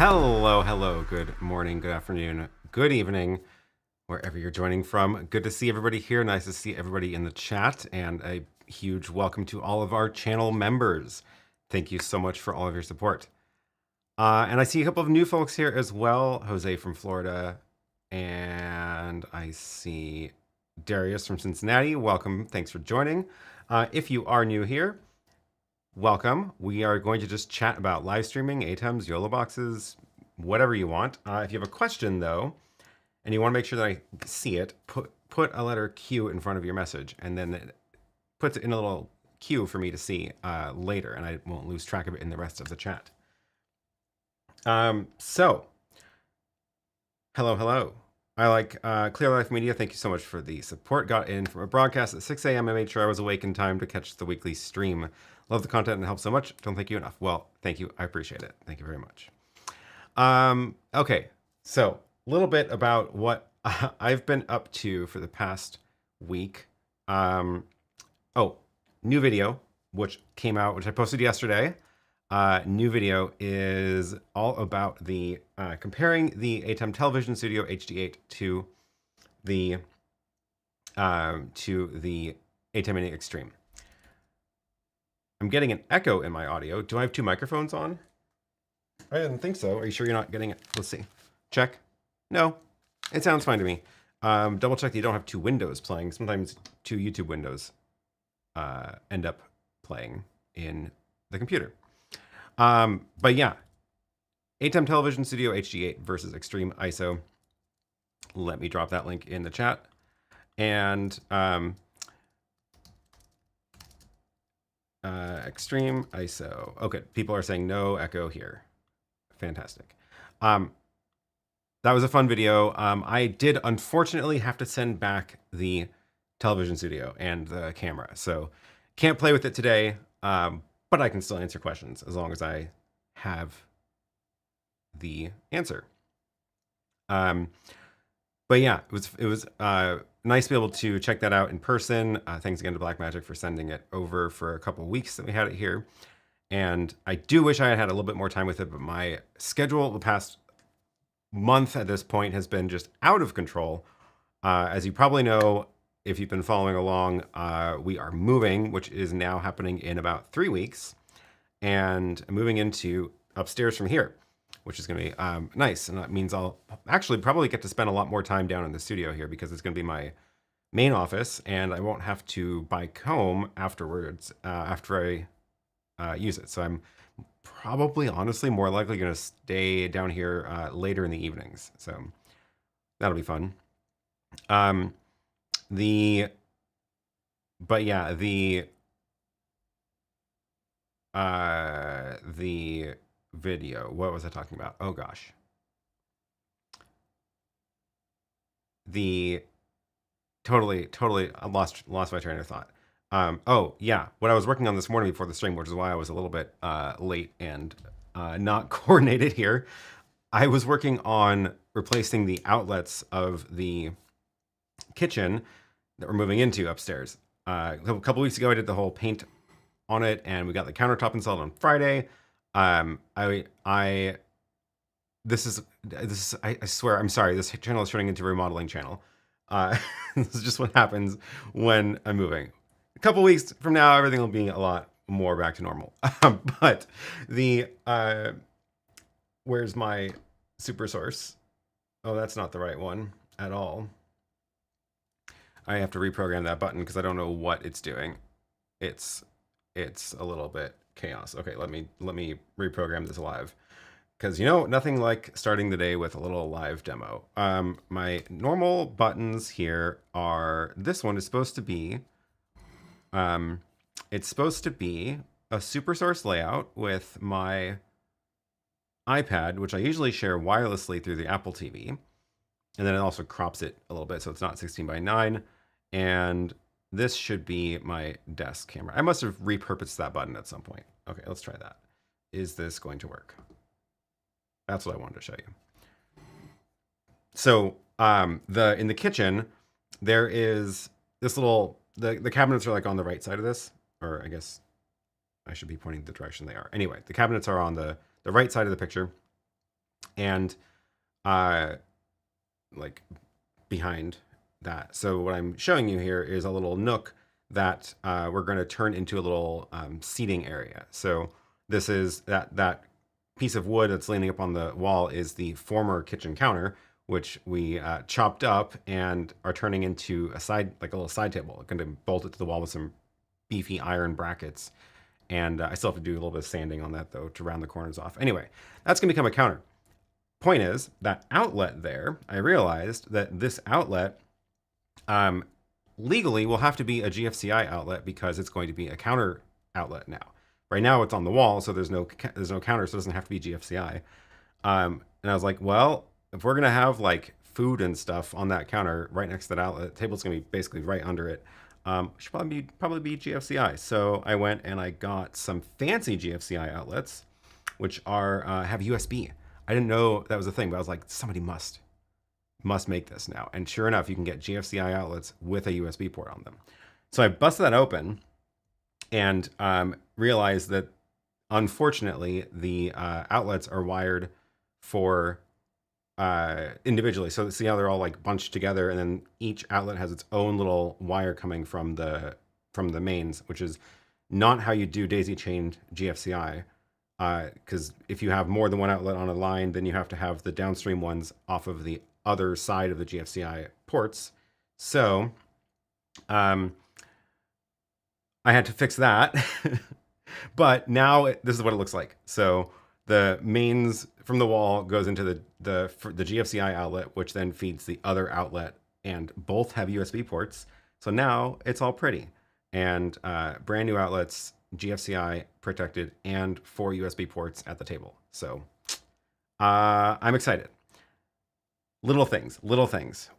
Hello, good morning, good afternoon, good evening, wherever you're joining from. Good to see everybody here. Nice to see everybody in the chat, and a huge welcome to all of our channel members. Thank you so much for all of your support. And I see a couple of new folks here as well. Jose from Florida, and I see Darius from Cincinnati. Welcome, thanks for joining. If you are new here, welcome. We are going to just chat about live streaming, ATEMs, YoloBoxes, whatever you want. If you have a question though, and you want to make sure that I see it, put a letter Q in front of your message, and then it puts it in a little queue for me to see later, and I won't lose track of it in the rest of the chat. So, hello. I like Clear Life Media. Thank you so much for the support. Got in from a broadcast at 6 a.m. I made sure I was awake in time to catch the weekly stream. Love the content and it helps so much. Don't thank you enough. Well, thank you. I appreciate it. Thank you very much. Okay, so a little bit about what I've been up to for the past week. Oh, new video, which came out, which I posted yesterday. New video is all about the comparing the ATEM Television Studio HD8 to the ATEM Mini Extreme. I'm getting an echo in my audio. Do I have two microphones on? I didn't think so. Are you sure you're not getting it? Let's see. Check. No, it sounds fine to me. Double check that you don't have two windows playing. Sometimes two YouTube windows end up playing in the computer. But yeah, ATEM Television Studio HD8 versus Extreme ISO. Let me drop that link in the chat. And Extreme ISO. Okay, people are saying no echo here. Fantastic. That was a fun video. I did unfortunately have to send back the television studio and the camera, so can't play with it today. But I can still answer questions as long as I have the answer. But yeah, it was nice to be able to check that out in person. Thanks again to Blackmagic for sending it over for a couple of weeks that we had it here. And I do wish I had had a little bit more time with it, but my schedule the past month at this point has been just out of control. As you probably know, if you've been following along, we are moving, which is now happening in about 3 weeks, and moving into upstairs from here, which is going to be nice. And that means I'll actually probably get to spend a lot more time down in the studio here because it's going to be my main office, and I won't have to bike home afterwards after I use it. So I'm probably, honestly, more likely going to stay down here later in the evenings. So that'll be fun. But yeah, the video, what was I talking about? Oh gosh. Totally, I lost my train of thought. Oh yeah, what I was working on this morning before the stream, which is why I was a little bit late and not coordinated here. I was working on replacing the outlets of the kitchen that we're moving into upstairs. A couple weeks ago, I did the whole paint on it, and we got the countertop installed on Friday. I swear, I'm sorry, this channel is turning into a remodeling channel. This is just what happens when I'm moving. A couple weeks from now, everything will be a lot more back to normal. But where's my super source? Oh, that's not the right one at all. I have to reprogram that button because I don't know what it's doing. It's a little bit chaos. Okay, let me reprogram this live, because you know, nothing like starting the day with a little live demo. My normal buttons here are, this one is supposed to be it's supposed to be a super source layout with my iPad, which I usually share wirelessly through the Apple TV, and then it also crops it a little bit so it's not 16:9. And this should be my desk camera. I must have repurposed that button at some point. Okay, let's try that. Is this going to work? That's what I wanted to show you. So in the kitchen, there is this little, the cabinets are like on the right side of this, or I guess I should be pointing the direction they are. Anyway, the cabinets are on the right side of the picture. and like behind that. So what I'm showing you here is a little nook that we're going to turn into a little seating area. So this is that piece of wood that's leaning up on the wall is the former kitchen counter, which we chopped up and are turning into a little side table. I'm going to bolt it to the wall with some beefy iron brackets. And I still have to do a little bit of sanding on that though to round the corners off. Anyway, that's going to become a counter. Point is, that outlet there, I realized that this outlet legally will have to be a GFCI outlet because it's going to be a counter outlet now. Right now it's on the wall, so there's no counter, so it doesn't have to be GFCI. And I was like, well, if we're gonna have like food and stuff on that counter right next to that outlet, the table's gonna be basically right under it. Should probably be GFCI. So I went and I got some fancy GFCI outlets, which are have USB. I didn't know that was a thing, but I was like, somebody must make this now. And sure enough, you can get GFCI outlets with a USB port on them. So I busted that open and realized that unfortunately the outlets are wired for individually. So see how they're all like bunched together, and then each outlet has its own little wire coming from the mains, which is not how you do daisy chained GFCI. Because if you have more than one outlet on a line, then you have to have the downstream ones off of the other side of the GFCI ports. So I had to fix that. But now this is what it looks like. So the mains from the wall goes into the GFCI outlet, which then feeds the other outlet, and both have USB ports. So now it's all pretty. And brand new outlets, GFCI protected, and 4 USB ports at the table. So I'm excited. Little things.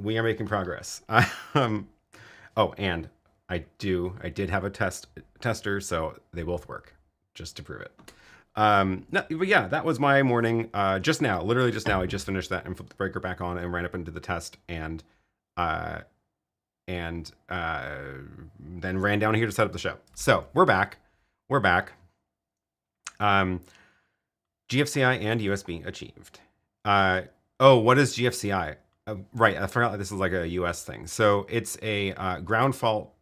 We are making progress. Oh, and I did have a tester, so they both work, just to prove it. No, but yeah, that was my morning. Just now, literally just now, I just finished that and flipped the breaker back on and ran up into the test and then ran down here to set up the show. So we're back. GFCI and USB achieved. Oh, what is GFCI? Right, I forgot this is like a US thing. So it's a ground fault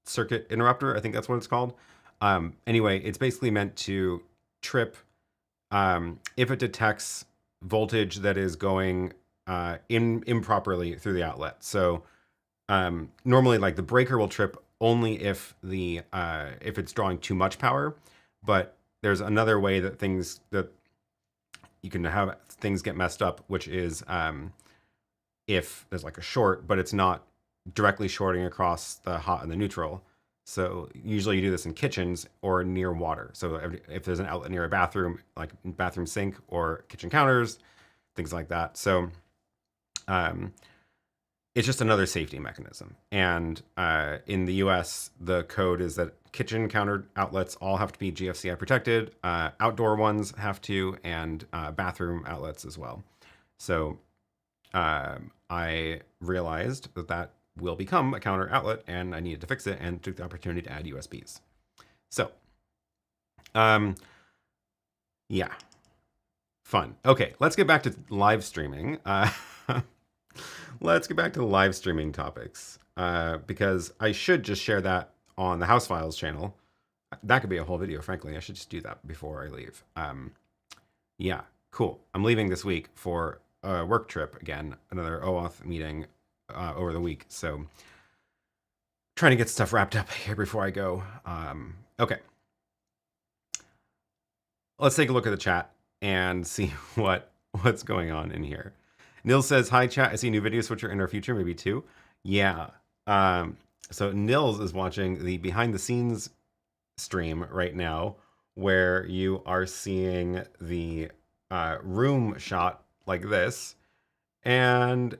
circuit interrupter. I think that's what it's called. Anyway, it's basically meant to trip if it detects voltage that is going improperly through the outlet. So normally, like the breaker will trip only if it's drawing too much power. But there's another way that you can have things get messed up, which is if there's like a short, but it's not directly shorting across the hot and the neutral. So usually you do this in kitchens or near water. So if there's an outlet near a bathroom, like bathroom sink or kitchen counters, things like that. So it's just another safety mechanism. And in the US, the code is that kitchen counter outlets all have to be GFCI protected. Outdoor ones have to, and bathroom outlets as well. So I realized that will become a counter outlet, and I needed to fix it, and took the opportunity to add USBs. So, yeah, fun. Okay, let's get back to live streaming. Let's get back to the live streaming topics, because I should just share that on the House Files channel. That could be a whole video, frankly. I should just do that before I leave. Yeah, cool. I'm leaving this week for a work trip again, another OAuth meeting over the week. So trying to get stuff wrapped up here before I go. Okay. Let's take a look at the chat and see what's going on in here. Nils says, hi chat, I see new video switcher in our future, maybe 2. Yeah. So Nils is watching the behind the scenes stream right now, where you are seeing the room shot like this, and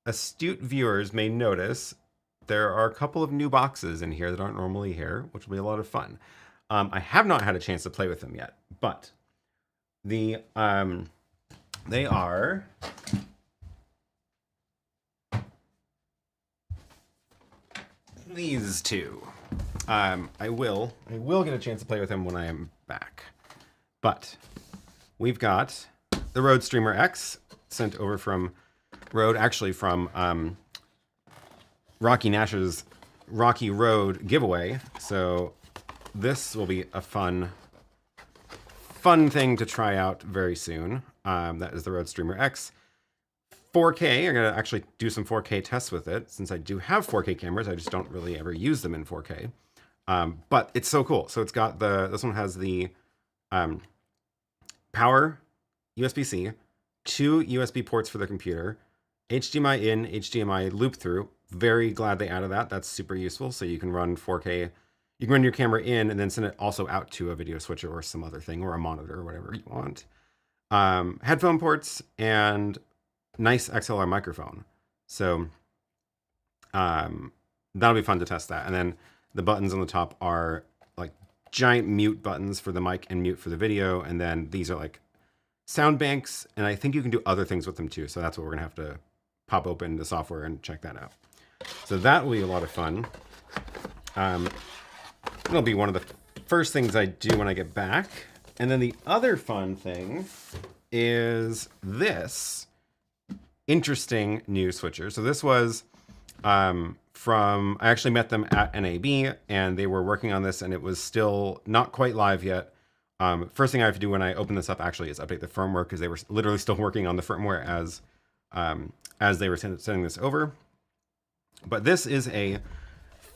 astute viewers may notice there are a couple of new boxes in here that aren't normally here, which will be a lot of fun. I have not had a chance to play with them yet, but they are these two. I will get a chance to play with them when I am back, but we've got the Rode Streamer X sent over from Rode, actually from Rocky Nash's Rocky Road giveaway. So this will be a fun thing to try out very soon. That is the Rode Streamer X. 4K, I'm gonna actually do some 4K tests with it, since I do have 4K cameras, I just don't really ever use them in 4K. But it's so cool. So it's got this one has the power USB-C, 2 USB ports for the computer, HDMI in, HDMI loop through. Very glad they added that. That's super useful. So you can run 4K, you can run your camera in and then send it also out to a video switcher or some other thing, or a monitor or whatever you want. Headphone ports and nice XLR microphone. So that'll be fun to test that. And then the buttons on the top are like giant mute buttons for the mic and mute for the video. And then these are like sound banks. And I think you can do other things with them too. So that's what we're gonna have to pop open the software and check that out. So that will be a lot of fun. It'll be one of the first things I do when I get back. And then the other fun thing is this interesting new switcher. So this was I actually met them at NAB and they were working on this and it was still not quite live yet. First thing I have to do when I open this up actually is update the firmware, because they were literally still working on the firmware as they were sending this over. But this is a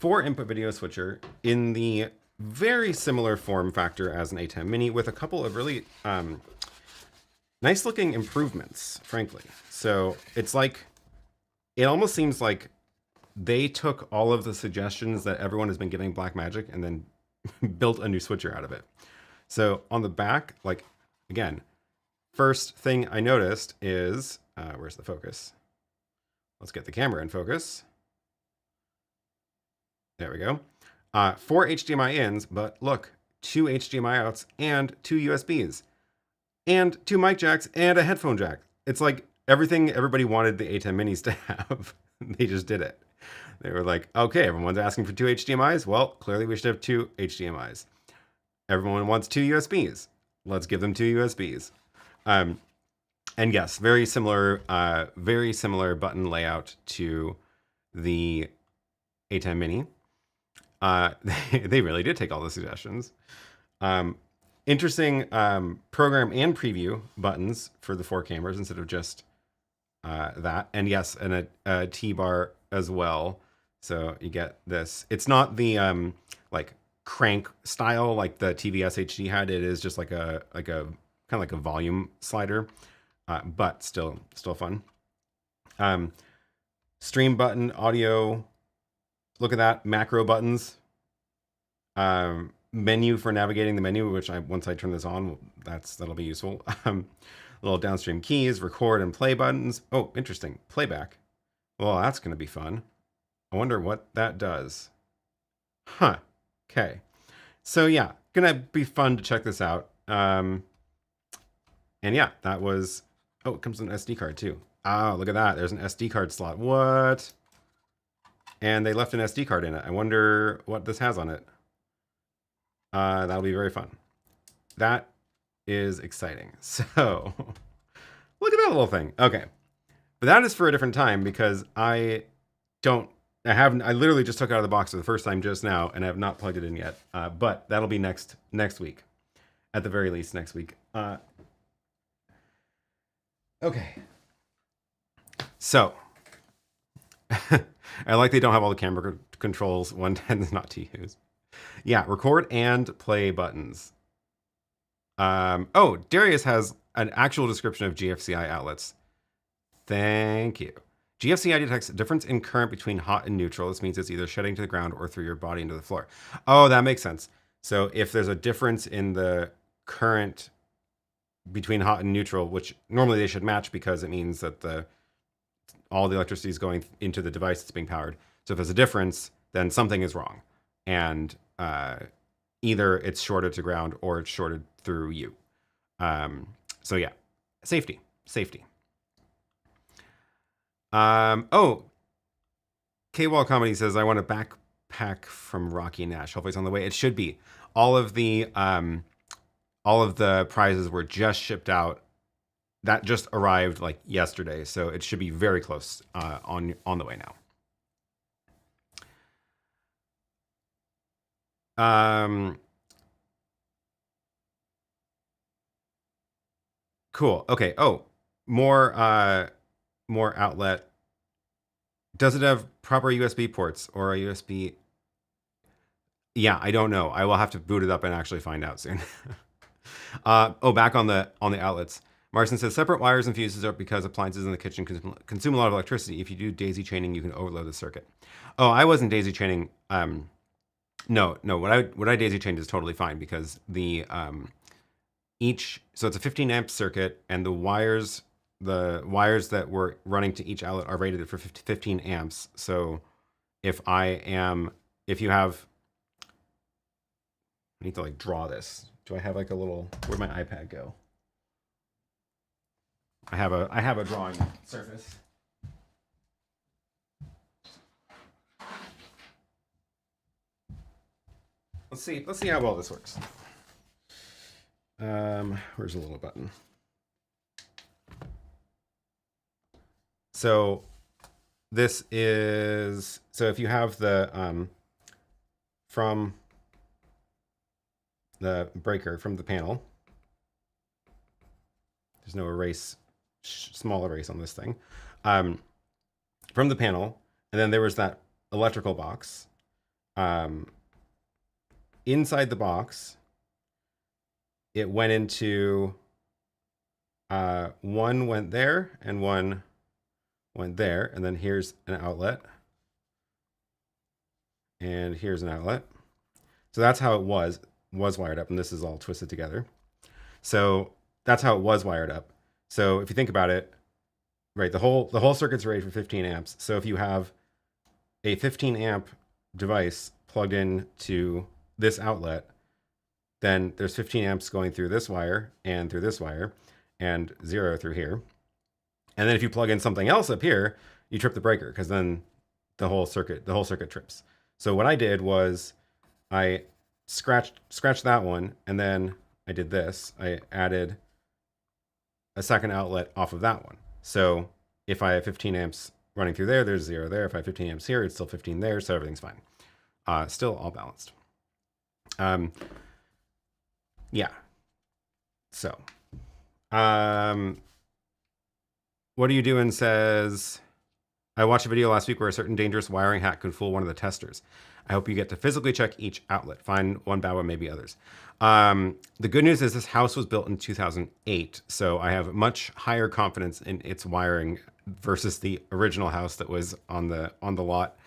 4-input video switcher in the very similar form factor as an ATEM Mini, with a couple of really nice looking improvements, frankly. So it's like, it almost seems like they took all of the suggestions that everyone has been giving Blackmagic and then built a new switcher out of it. So on the back, like, again, first thing I noticed is, where's the focus? Let's get the camera in focus. There we go. 4 HDMI ins, but look, 2 HDMI outs and 2 USBs and 2 mic jacks and a headphone jack. It's like everything everybody wanted the ATEM Minis to have. They just did it. They were like, okay, everyone's asking for 2 HDMIs. Well, clearly we should have 2 HDMIs. Everyone wants 2 USBs. Let's give them 2 USBs. And yes, very similar button layout to the ATEM Mini. They really did take all the suggestions. Interesting program and preview buttons for the 4 cameras instead of just that. And yes, and a T-bar as well. So you get this. It's not the like crank style like the TVS HD had. It is just like a kind of like a volume slider, but still fun. Stream button, audio. Look at that, macro buttons. Menu for navigating the menu, which once I turn this on, that'll be useful. Little downstream keys, record and play buttons. Oh, interesting, playback. Well, that's gonna be fun. I wonder what that does. Huh, okay. So yeah, gonna be fun to check this out. And yeah, that was, oh, it comes with an SD card too. Oh, look at that, there's an SD card slot, what? And they left an SD card in it. I wonder what this has on it. That'll be very fun. That is exciting. So, look at that little thing. Okay. But that is for a different time, because I literally just took it out of the box for the first time just now, and I have not plugged it in yet. But that'll be next week. At the very least, next week. Okay. So, I like they don't have all the camera controls. 110 is not to use. Yeah, record and play buttons. Oh, Darius has an actual description of GFCI outlets. Thank you. GFCI detects a difference in current between hot and neutral. This means it's either shedding to the ground or through your body into the floor. Oh, that makes sense. So if there's a difference in the current between hot and neutral, which normally they should match because it means that all the electricity is going into the device that's being powered. So if there's a difference, then something is wrong. And either it's shorted to ground or it's shorted through you. So yeah, safety. Oh, K-Wall Comedy says, I want a backpack from Rocky Nash. Hopefully it's on the way. It should be. All of the all of the prizes were just shipped out. That just arrived like yesterday, so it should be very close on the way now. Cool. Okay. Oh, more outlet. Does it have proper USB ports or a USB? Yeah, I don't know. I will have to boot it up and actually find out soon. Oh, back on the outlets. Marcin says separate wires and fuses are because appliances in the kitchen consume a lot of electricity. If you do daisy chaining, you can overload the circuit. Oh, I wasn't daisy chaining. No. What I daisy chained is totally fine because the so it's a 15 amp circuit, and the wires that were running to each outlet are rated for 15 amps. So if you have, I need to like draw this. Do I have like a little, where'd my iPad go? I have a drawing surface. Let's see how well this works. Where's the little button? So this is, so if you have the from the breaker from the panel, there's no erase, small erase on this thing, from the panel, and then there was that electrical box. Inside the box, it went into, one went there and one went there, and then here's an outlet, and here's an outlet. So that's how it was wired up, and this is all twisted together. So that's how it was wired up. So if you think about it, right, the whole circuit's rated for 15 amps. So if you have a 15 amp device plugged in to this outlet, then there's 15 amps going through this wire and through this wire, and 0 through here. And then if you plug in something else up here, you trip the breaker, because then the whole circuit trips. So what I did was I scratched that one, and then I did this. I added a second outlet off of that one. So if I have 15 amps running through there, there's 0 there. If I have 15 amps here, it's still 15 there, so everything's fine. Still all balanced. Yeah. So, what are you doing says, I watched a video last week where a certain dangerous wiring hack could fool one of the testers. I hope you get to physically check each outlet. Find one bad one, maybe others. The good news is this house was built in 2008, so I have much higher confidence in its wiring versus the original house that was on the lot.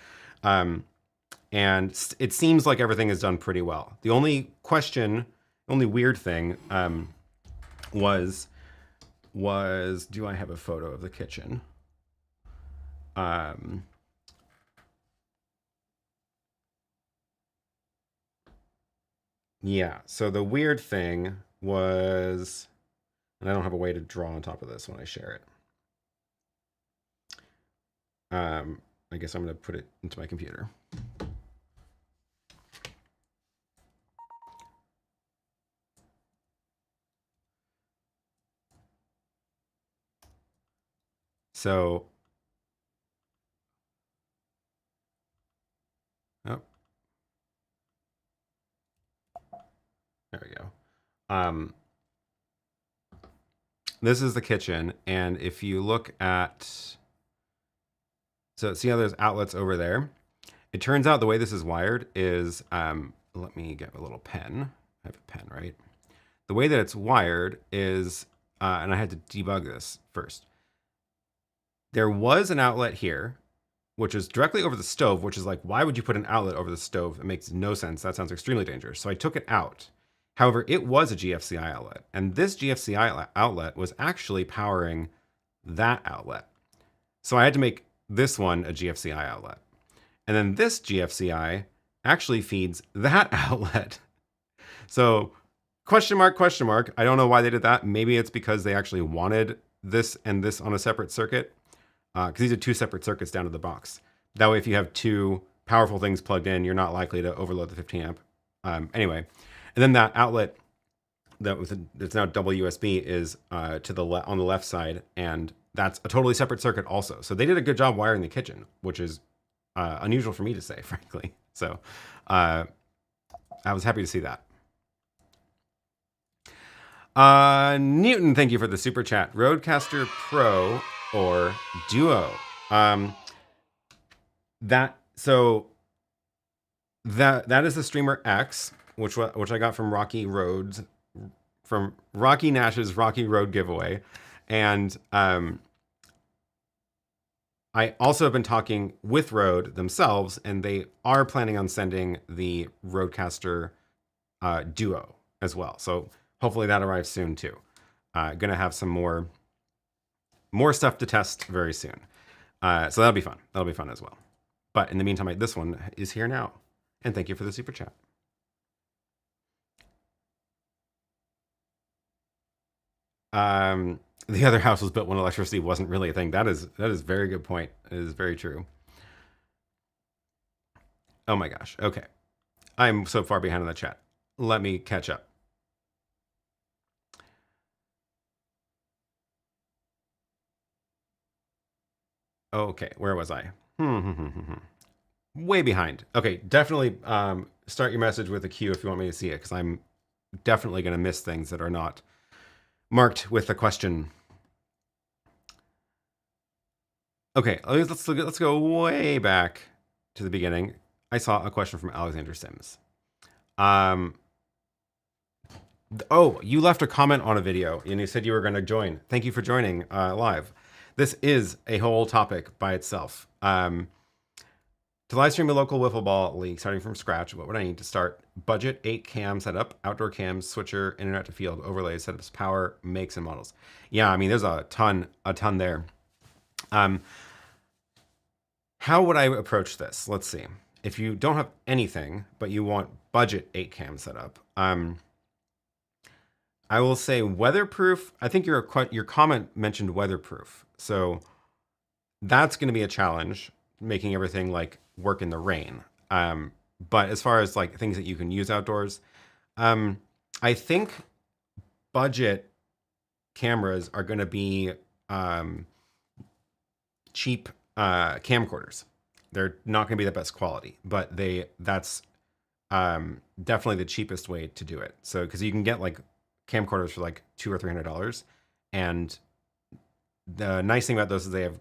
And it seems like everything is done pretty well. The only weird thing was do I have a photo of the kitchen? Yeah, so the weird thing was, and I don't have a way to draw on top of this when I share it. I guess I'm going to put it into my computer. So, oh, there we go. This is the kitchen, and if you look at, so see how there's outlets over there? It turns out the way this is wired is, let me get a little pen. I have a pen, right? The way that it's wired is, and I had to debug this first. There was an outlet here, which is directly over the stove, which is like, why would you put an outlet over the stove? It makes no sense. That sounds extremely dangerous. So I took it out. However, it was a GFCI outlet, and this GFCI outlet was actually powering that outlet. So I had to make this one a GFCI outlet. And then this GFCI actually feeds that outlet. So question mark, question mark. I don't know why they did that. Maybe it's because they actually wanted this and this on a separate circuit, because these are two separate circuits down to the box. That way, if you have two powerful things plugged in, you're not likely to overload the 15 amp. Anyway, and then that outlet it's now double USB is to the on the left side, and that's a totally separate circuit also. So they did a good job wiring the kitchen, which is unusual for me to say, frankly. So I was happy to see that. Newton, thank you for the super chat. Rodecaster Pro or Duo? That is the Streamer X, which I got from Rocky Roads, from Rocky Nash's Rocky Road giveaway, and I also have been talking with Rode themselves, and they are planning on sending the Rodecaster Duo as well. So hopefully that arrives soon too. Gonna have some more stuff to test very soon. So that'll be fun. That'll be fun as well. But in the meantime, this one is here now. And thank you for the super chat. The other house was built when electricity wasn't really a thing. That is a very good point. It is very true. Oh my gosh. Okay. I'm so far behind in the chat. Let me catch up. Okay, where was I? Way behind. Okay, definitely start your message with a Q if you want me to see it, because I'm definitely going to miss things that are not marked with a question. Okay, let's go way back to the beginning. I saw a question from Alexander Sims. Oh, you left a comment on a video and you said you were going to join. Thank you for joining live. This is a whole topic by itself. To live stream a local wiffle ball league starting from scratch, what would I need to start? Budget, 8 cam setup, outdoor cams, switcher, internet to field, overlays, setups, power, makes, and models. Yeah, I mean, there's a ton there. How would I approach this? Let's see. If you don't have anything, but you want budget 8 cam setup, I will say weatherproof. I think your comment mentioned weatherproof. So that's going to be a challenge, making everything like work in the rain. But as far as like things that you can use outdoors, I think budget cameras are going to be cheap camcorders. They're not going to be the best quality, but that's definitely the cheapest way to do it. So because you can get like camcorders for like $200 or $300, and the nice thing about those is they have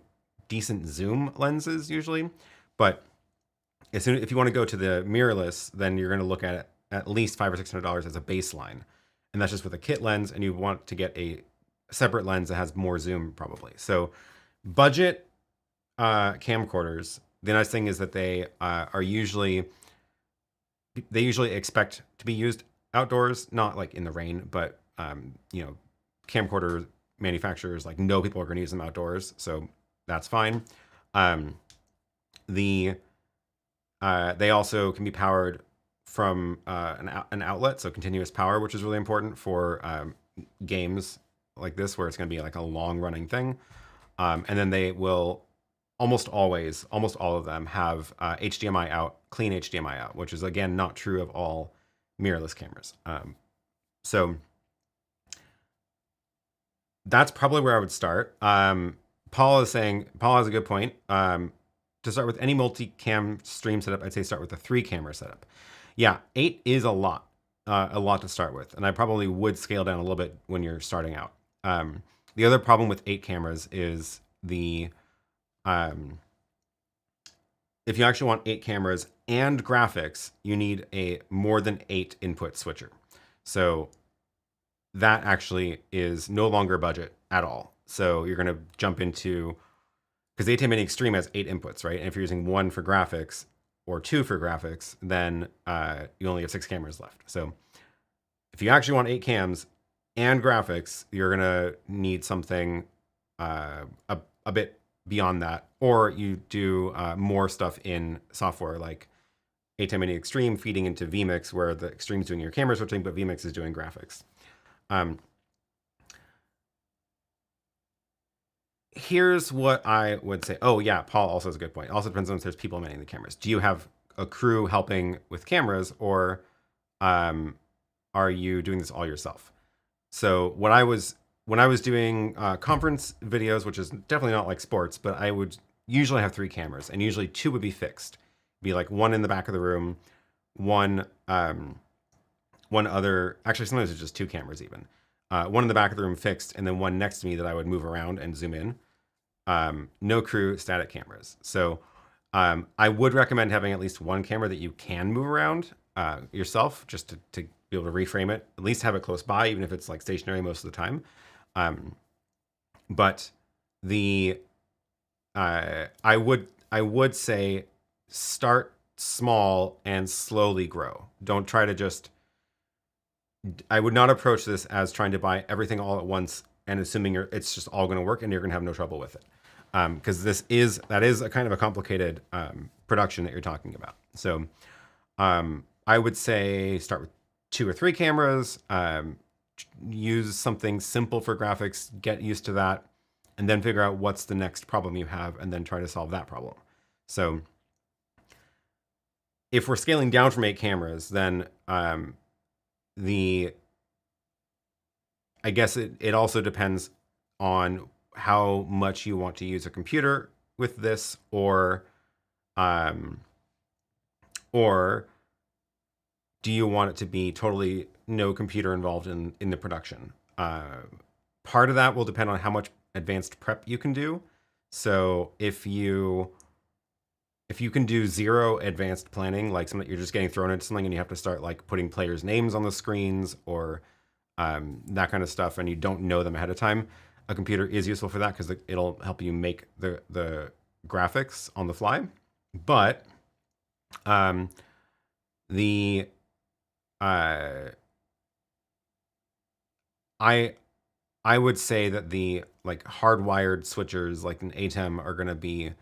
decent zoom lenses usually, but if you want to go to the mirrorless, then you're going to look at least $500 or $600 as a baseline, and that's just with a kit lens, and you want to get a separate lens that has more zoom probably. So budget camcorders, the nice thing is that they usually expect to be used outdoors, not like in the rain, but you know, camcorder manufacturers like know people are going to use them outdoors, so that's fine. They also can be powered from an outlet, so continuous power, which is really important for games like this where it's going to be like a long running thing. And then they will almost all of them have HDMI out, clean HDMI out, which is again not true of all mirrorless cameras. So that's probably where I would start. Paul has a good point. To start with any multi-cam stream setup, I'd say start with a 3-camera setup. Yeah, 8 is a lot to start with, and I probably would scale down a little bit when you're starting out. The other problem with 8 cameras is if you actually want 8 cameras and graphics, you need a more than 8 input switcher. So that actually is no longer budget at all. So you're going to jump into, because the ATEM Mini Extreme has 8 inputs, right? And if you're using 1 for graphics or 2 for graphics, then you only have 6 cameras left. So if you actually want 8 cams and graphics, you're going to need something a bit beyond that, or you do more stuff in software like ATEM Mini Extreme feeding into vMix, where the Extreme is doing your camera switching, but vMix is doing graphics. Here's what I would say. Oh yeah, Paul also has a good point. It also depends on if there's people manning the cameras. Do you have a crew helping with cameras, or are you doing this all yourself? So when I was doing conference videos, which is definitely not like sports, but I would usually have 3 cameras, and usually 2 would be fixed. Be like one in the back of the room, one one other. Actually, sometimes it's just 2 cameras even. One in the back of the room fixed, and then one next to me that I would move around and zoom in. No crew, static cameras. So I would recommend having at least one camera that you can move around yourself, just to be able to reframe it. At least have it close by, even if it's like stationary most of the time. But the I would say start small and slowly grow. Don't try to just. I would not approach this as trying to buy everything all at once and assuming it's just all going to work and you're going to have no trouble with it. Because that is a kind of a complicated production that you're talking about. So I would say start with 2 or 3 cameras, use something simple for graphics, get used to that, and then figure out what's the next problem you have and then try to solve that problem. So if we're scaling down from 8 cameras, then I guess it also depends on how much you want to use a computer with this, or do you want it to be totally no computer involved in the production? Part of that will depend on how much advanced prep you can do. So if you can do 0 advanced planning, like something you're just getting thrown into something and you have to start like putting players' names on the screens or that kind of stuff, and you don't know them ahead of time, a computer is useful for that because it'll help you make the graphics on the fly. But I would say that the like hardwired switchers like an ATEM are going to be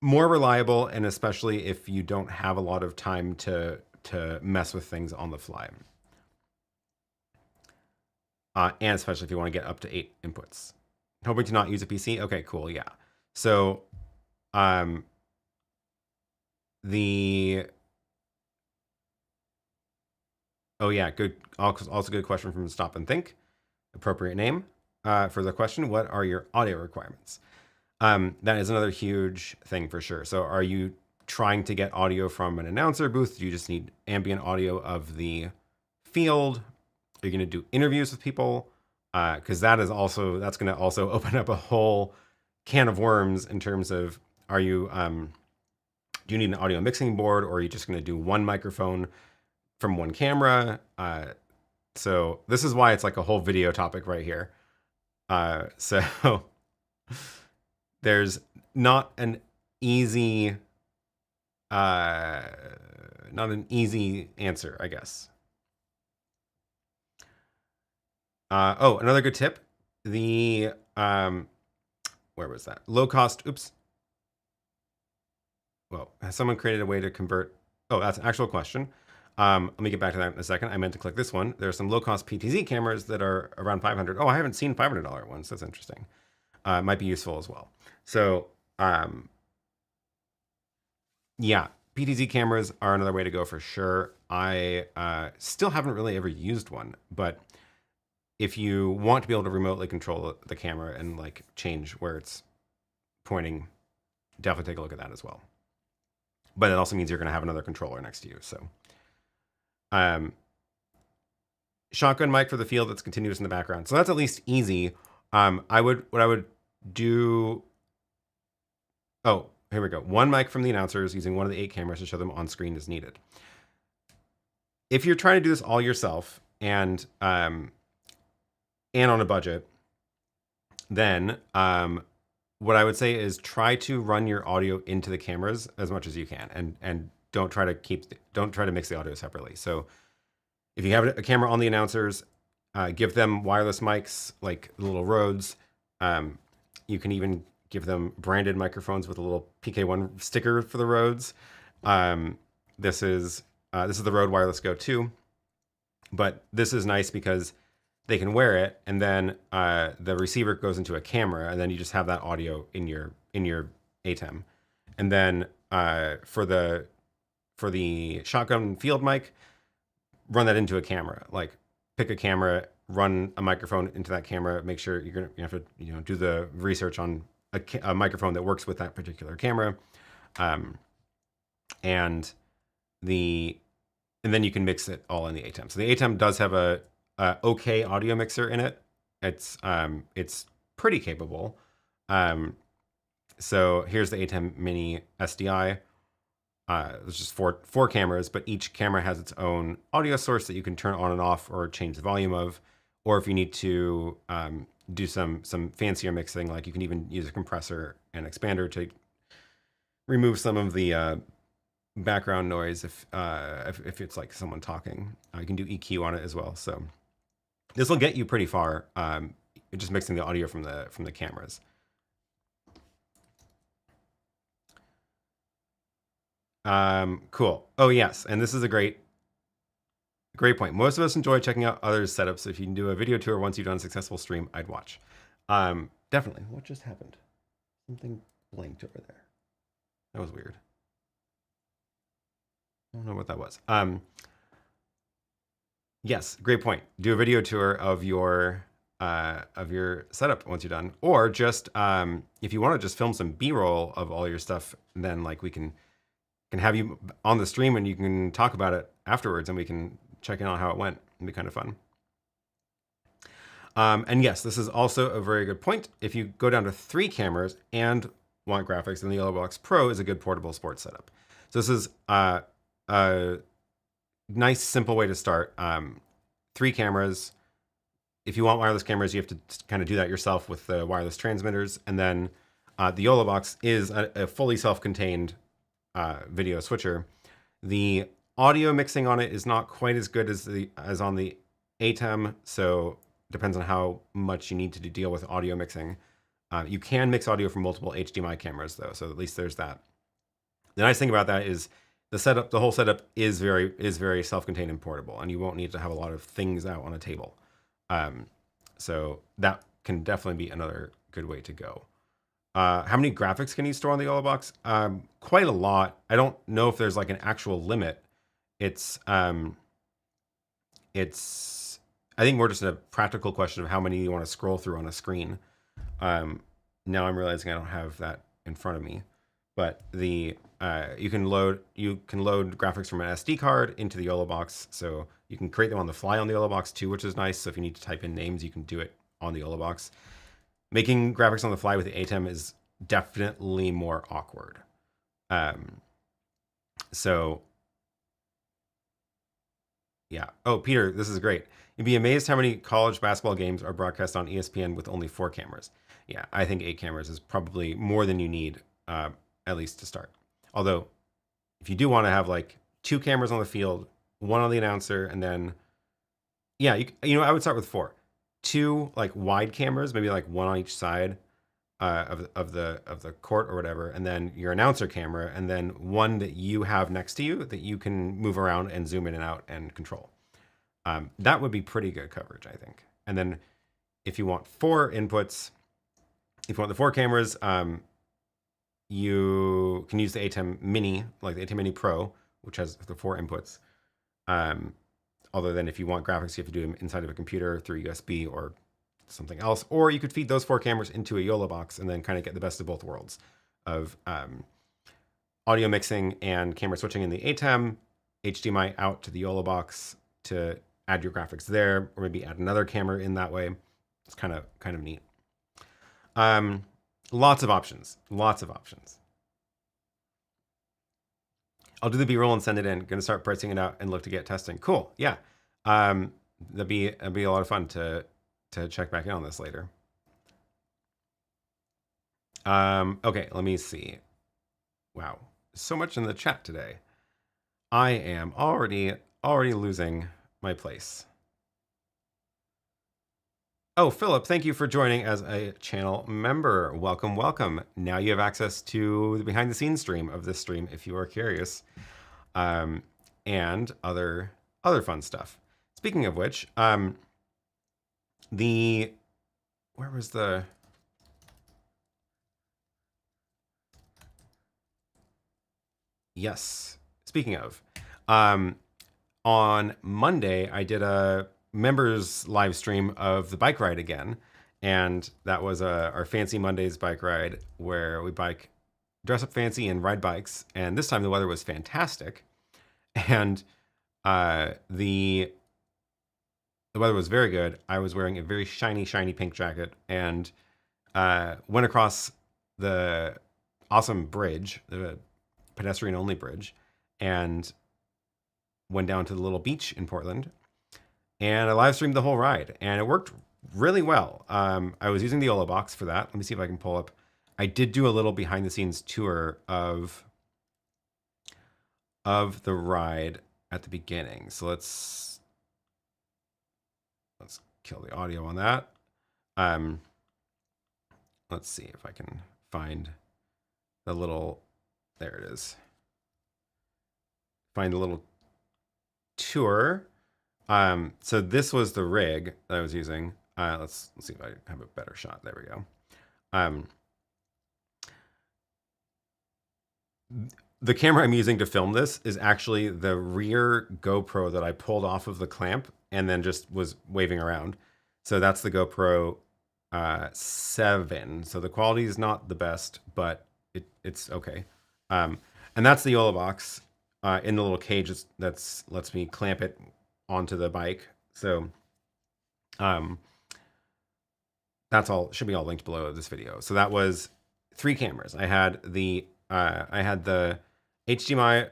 more reliable, and especially if you don't have a lot of time to mess with things on the fly. And especially if you want to get up to 8 inputs. Hoping to not use a PC? Okay, cool, yeah. So oh yeah, good. Also good question from Stop and Think. Appropriate name for the question. What are your audio requirements? That is another huge thing for sure. So are you trying to get audio from an announcer booth? Do you just need ambient audio of the field? Are you going to do interviews with people? Because that's going to also open up a whole can of worms in terms of, are you do you need an audio mixing board, or are you just going to do one microphone from one camera? So this is why it's like a whole video topic right here. So there's not an easy answer, I guess. Oh, another good tip. The where was that? Low cost. Oops. Well, has someone created a way to convert? Oh, that's an actual question. Let me get back to that in a second. I meant to click this one. There are some low cost PTZ cameras that are around $500. Oh, I haven't seen $500 ones. That's interesting. Might be useful as well. So yeah, PTZ cameras are another way to go for sure. I still haven't really ever used one, but if you want to be able to remotely control the camera and like change where it's pointing, definitely take a look at that as well. But it also means you're going to have another controller next to you. So shotgun mic for the field that's continuous in the background. So that's at least easy. What I would do. Oh, here we go. One mic from the announcers using one of the 8 cameras to show them on screen as needed. If you're trying to do this all yourself and on a budget, then what I would say is try to run your audio into the cameras as much as you can, and don't try to mix the audio separately. So if you have a camera on the announcers, give them wireless mics like little RØDEs. You can even give them branded microphones with a little PK1 sticker for the RØDEs. This is the Rode Wireless Go 2, but this is nice because they can wear it, and then the receiver goes into a camera, and then you just have that audio in your ATEM. And then for the shotgun field mic, run that into a camera. Like pick a camera, run a microphone into that camera, make sure you have to do the research on a microphone that works with that particular camera, and then you can mix it all in the ATEM. So the ATEM does have a okay audio mixer in it. It's pretty capable. So here's the ATEM Mini SDI. There's just four cameras, but each camera has its own audio source that you can turn on and off or change the volume of. Or if you need to do some fancier mixing, like you can even use a compressor and expander to remove some of the background noise if it's like someone talking. You can do EQ on it as well. So this will get you pretty far. Just mixing the audio from the cameras. Cool. Oh yes, and this is a great point. Most of us enjoy checking out others' setups. So if you can do a video tour once you've done a successful stream, I'd watch. Definitely. What just happened? Something blinked over there. That was weird. I don't know what that was. Yes, great point. Do a video tour of your setup once you're done, or just if you want to just film some B-roll of all your stuff, then like we can have you on the stream and you can talk about it afterwards, and we can check in on how it went. It'd be kind of fun. And yes, this is also a very good point. If you go down to 3 cameras and want graphics, then the YoloBox Pro is a good portable sports setup. So this is a nice, simple way to start. 3 cameras. If you want wireless cameras, you have to kind of do that yourself with the wireless transmitters. And then the YoloBox is a fully self-contained video switcher. The audio mixing on it is not quite as good as on the ATEM, so depends on how much you need to deal with audio mixing. You can mix audio from multiple HDMI cameras though, so at least there's that. The nice thing about that is the whole setup is very self-contained and portable, and you won't need to have a lot of things out on a table. So that can definitely be another good way to go. How many graphics can you store on the YoloBox? Quite a lot. I don't know if there's like an actual limit. It's I think more just a practical question of how many you want to scroll through on a screen. Now I'm realizing I don't have that in front of me, but you can load graphics from an SD card into the YoloBox, so you can create them on the fly on the YoloBox too, which is nice. So if you need to type in names, you can do it on the YoloBox. Making graphics on the fly with the ATEM is definitely more awkward. So yeah. Oh, Peter, this is great. You'd be amazed how many college basketball games are broadcast on ESPN with only 4 cameras. Yeah, I think 8 cameras is probably more than you need, at least to start. Although, if you do want to have like 2 cameras on the field, 1 on the announcer, and then, yeah, I would start with 4. 2 like wide cameras, maybe like 1 on each side of the court or whatever, and then your announcer camera, and then 1 that you have next to you that you can move around and zoom in and out and control. That would be pretty good coverage, I think. And then if you want 4 inputs, if you want the 4 cameras, you can use the ATEM Mini, like the ATEM Mini Pro, which has the 4 inputs. Although then if you want graphics, you have to do them inside of a computer through USB or something else. Or you could feed those 4 cameras into a YoloBox and then kind of get the best of both worlds of audio mixing and camera switching in the ATEM, HDMI out to the YoloBox to add your graphics there, or maybe add another camera in that way. It's kind of neat. Lots of options. I'll do the B-roll and send it in. Going to start pricing it out and look to get testing. Cool. Yeah. That'd be a lot of fun to check back in on this later. Okay, let me see. Wow, so much in the chat today. I am already losing my place. Oh, Philip, thank you for joining as a channel member. Welcome, welcome. Now you have access to the behind the scenes stream of this stream if you are curious, and other fun stuff. Speaking of which, where was the... Yes, speaking of, on Monday, I did a members live stream of the bike ride again. And that was our Fancy Mondays bike ride where we dress up fancy and ride bikes. And this time the weather was fantastic. And the weather was very good. I was wearing a very shiny, shiny pink jacket and went across the awesome bridge, the pedestrian-only bridge, and went down to the little beach in Portland. And I live streamed the whole ride, and it worked really well. I was using the YoloBox for that. Let me see if I can pull up. I did do a little behind-the-scenes tour of the ride at the beginning. So let's kill the audio on that. Let's see if I can find the little, there it is. Find a little tour. So this was the rig that I was using. Let's see if I have a better shot. There we go. The camera I'm using to film this is actually the rear GoPro that I pulled off of the clamp and then just was waving around. So that's the GoPro 7. So the quality is not the best, but it's okay. And that's the YoloBox in the little cage that lets me clamp it onto the bike. So that's all, should be all linked below this video. So that was 3 cameras. I had the HDMI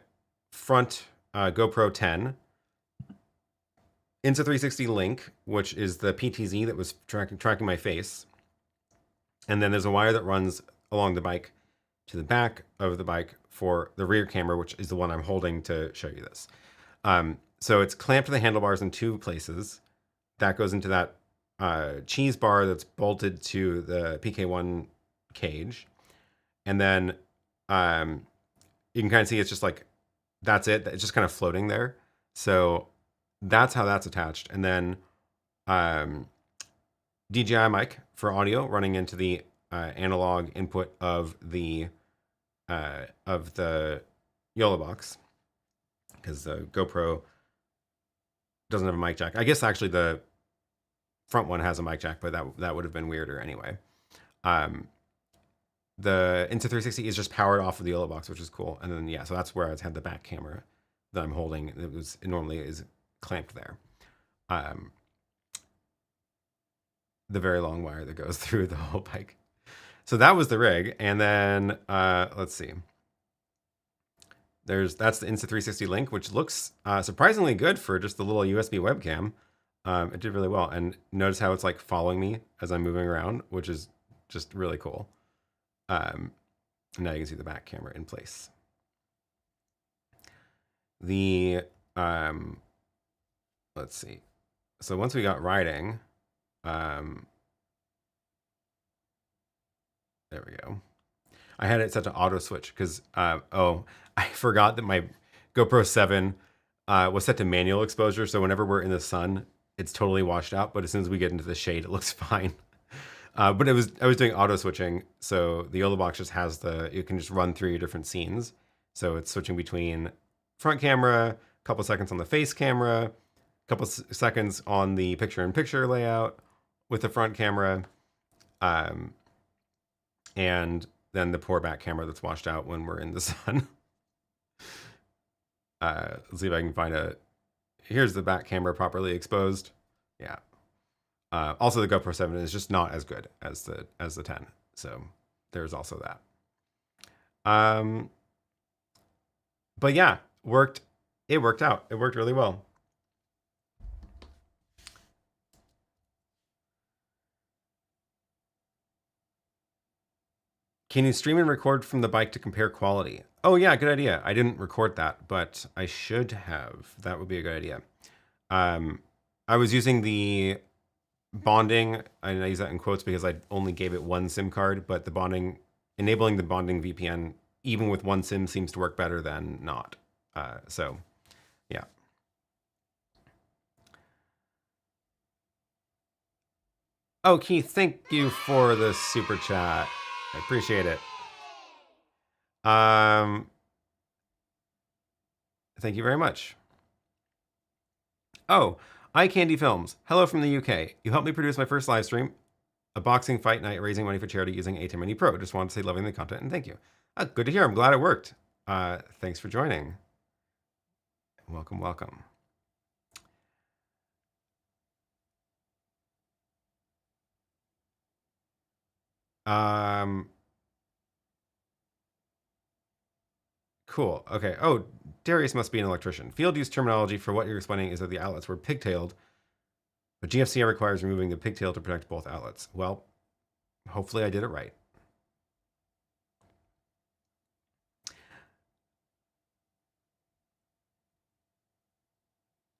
front GoPro 10, Insta360 link, which is the PTZ that was tracking my face. And then there's a wire that runs along the bike to the back of the bike for the rear camera, which is the one I'm holding to show you this. So it's clamped to the handlebars in 2 places. That goes into that cheese bar that's bolted to the PK1 cage. And then you can kind of see it's just like, that's it. It's just kind of floating there. So that's how that's attached. And then DJI mic for audio running into the analog input of the YoloBox, because the GoPro doesn't have a mic jack. I guess actually the front one has a mic jack, but that would have been weirder anyway. The Insta360 is just powered off of the YoloBox, which is cool. And then, yeah, so that's where I had the back camera that I'm holding. It normally is clamped there. The very long wire that goes through the whole bike. So that was the rig. And then, let's see. That's the Insta360 link, which looks surprisingly good for just the little USB webcam. It did really well. And notice how it's like following me as I'm moving around, which is just really cool. Now you can see the back camera in place. Let's see. So once we got riding, there we go. I had it set to auto switch because, oh, I forgot that my GoPro 7 was set to manual exposure. So whenever we're in the sun, it's totally washed out. But as soon as we get into the shade, it looks fine. But I was doing auto switching, so the YoloBox just has you can just run through your different scenes. So it's switching between front camera, a couple seconds on the face camera, a couple seconds on the picture-in-picture layout with the front camera, and then the poor back camera that's washed out when we're in the sun. Let's see if I can find here's the back camera properly exposed. Yeah. Also, the GoPro 7 is just not as good as the 10, so there's also that. But yeah, it worked out. It worked really well. Can you stream and record from the bike to compare quality? Oh yeah, good idea. I didn't record that, but I should have. That would be a good idea. I was using the bonding, and I use that in quotes because I only gave it 1 SIM card, but enabling the bonding VPN, even with 1 SIM, seems to work better than not. So, yeah. Oh, Keith, thank you for the super chat. I appreciate it. Thank you very much. Oh, Eye Candy Films. Hello from the UK. You helped me produce my first live stream, a boxing fight night raising money for charity using ATEM Mini Pro. Just wanted to say loving the content and thank you. Good to hear. I'm glad it worked. Thanks for joining. Welcome, welcome. Cool. Okay. Oh, Darius must be an electrician. Field use terminology for what you're explaining is that the outlets were pigtailed, but GFCI requires removing the pigtail to protect both outlets. Well, hopefully I did it right.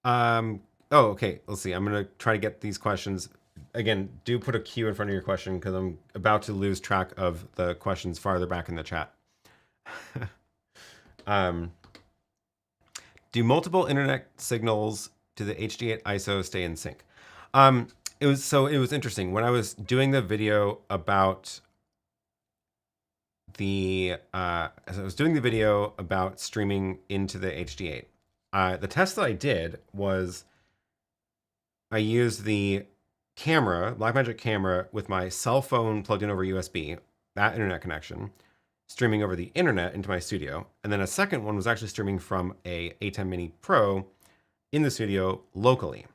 Oh, okay. Let's see. I'm going to try to get these questions. Again, do put a Q in front of your question because I'm about to lose track of the questions farther back in the chat. Do multiple internet signals to the HD8 ISO stay in sync? It was interesting when I was doing the video about as I was doing the video about streaming into the HD8. The test that I did was I used the camera, Blackmagic camera, with my cell phone plugged in over USB, that internet connection, streaming over the internet into my studio. And then a second one was actually streaming from a ATEM Mini Pro in the studio locally.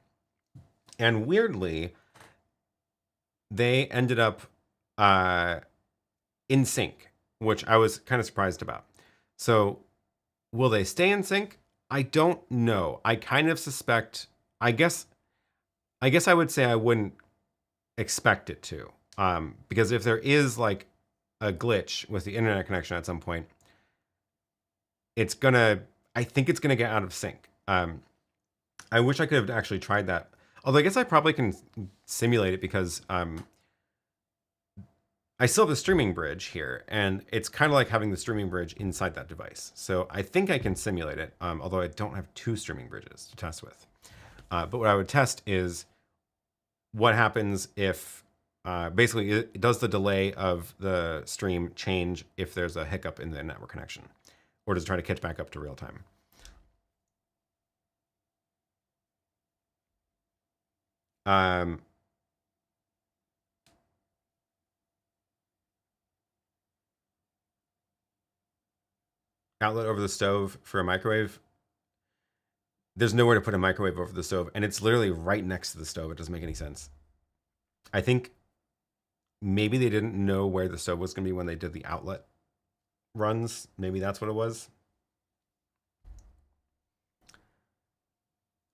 And weirdly, they ended up in sync, which I was kind of surprised about. So will they stay in sync? I don't know. I kind of suspect, I guess I would say I wouldn't expect it to. Because if there is like a glitch with the internet connection at some point, I think it's gonna get out of sync. I wish I could have actually tried that. Although I guess I probably can simulate it because I still have the streaming bridge here, and it's kind of like having the streaming bridge inside that device. So I think I can simulate it, although I don't have two streaming bridges to test with. But what I would test is what happens if, basically, does the delay of the stream change if there's a hiccup in the network connection? Or does it try to catch back up to real time? Outlet over the stove for a microwave. There's nowhere to put a microwave over the stove, and it's literally right next to the stove. It doesn't make any sense. I think maybe they didn't know where the stove was going to be when they did the outlet runs. Maybe that's what it was.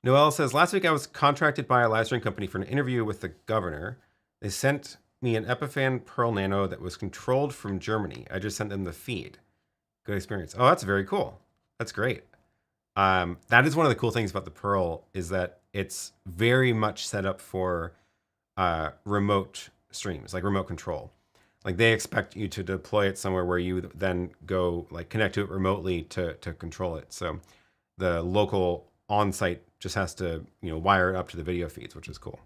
Noel says, last week I was contracted by a live stream company for an interview with the governor. They sent me an Epiphan Pearl Nano that was controlled from Germany. I just sent them the feed. Good experience. Oh, that's very cool. That's great. That is one of the cool things about the Pearl is that it's very much set up for remote streams, like remote control. Like they expect you to deploy it somewhere where you then go like connect to it remotely to control it. So the local on-site just has to, wire it up to the video feeds, which is cool.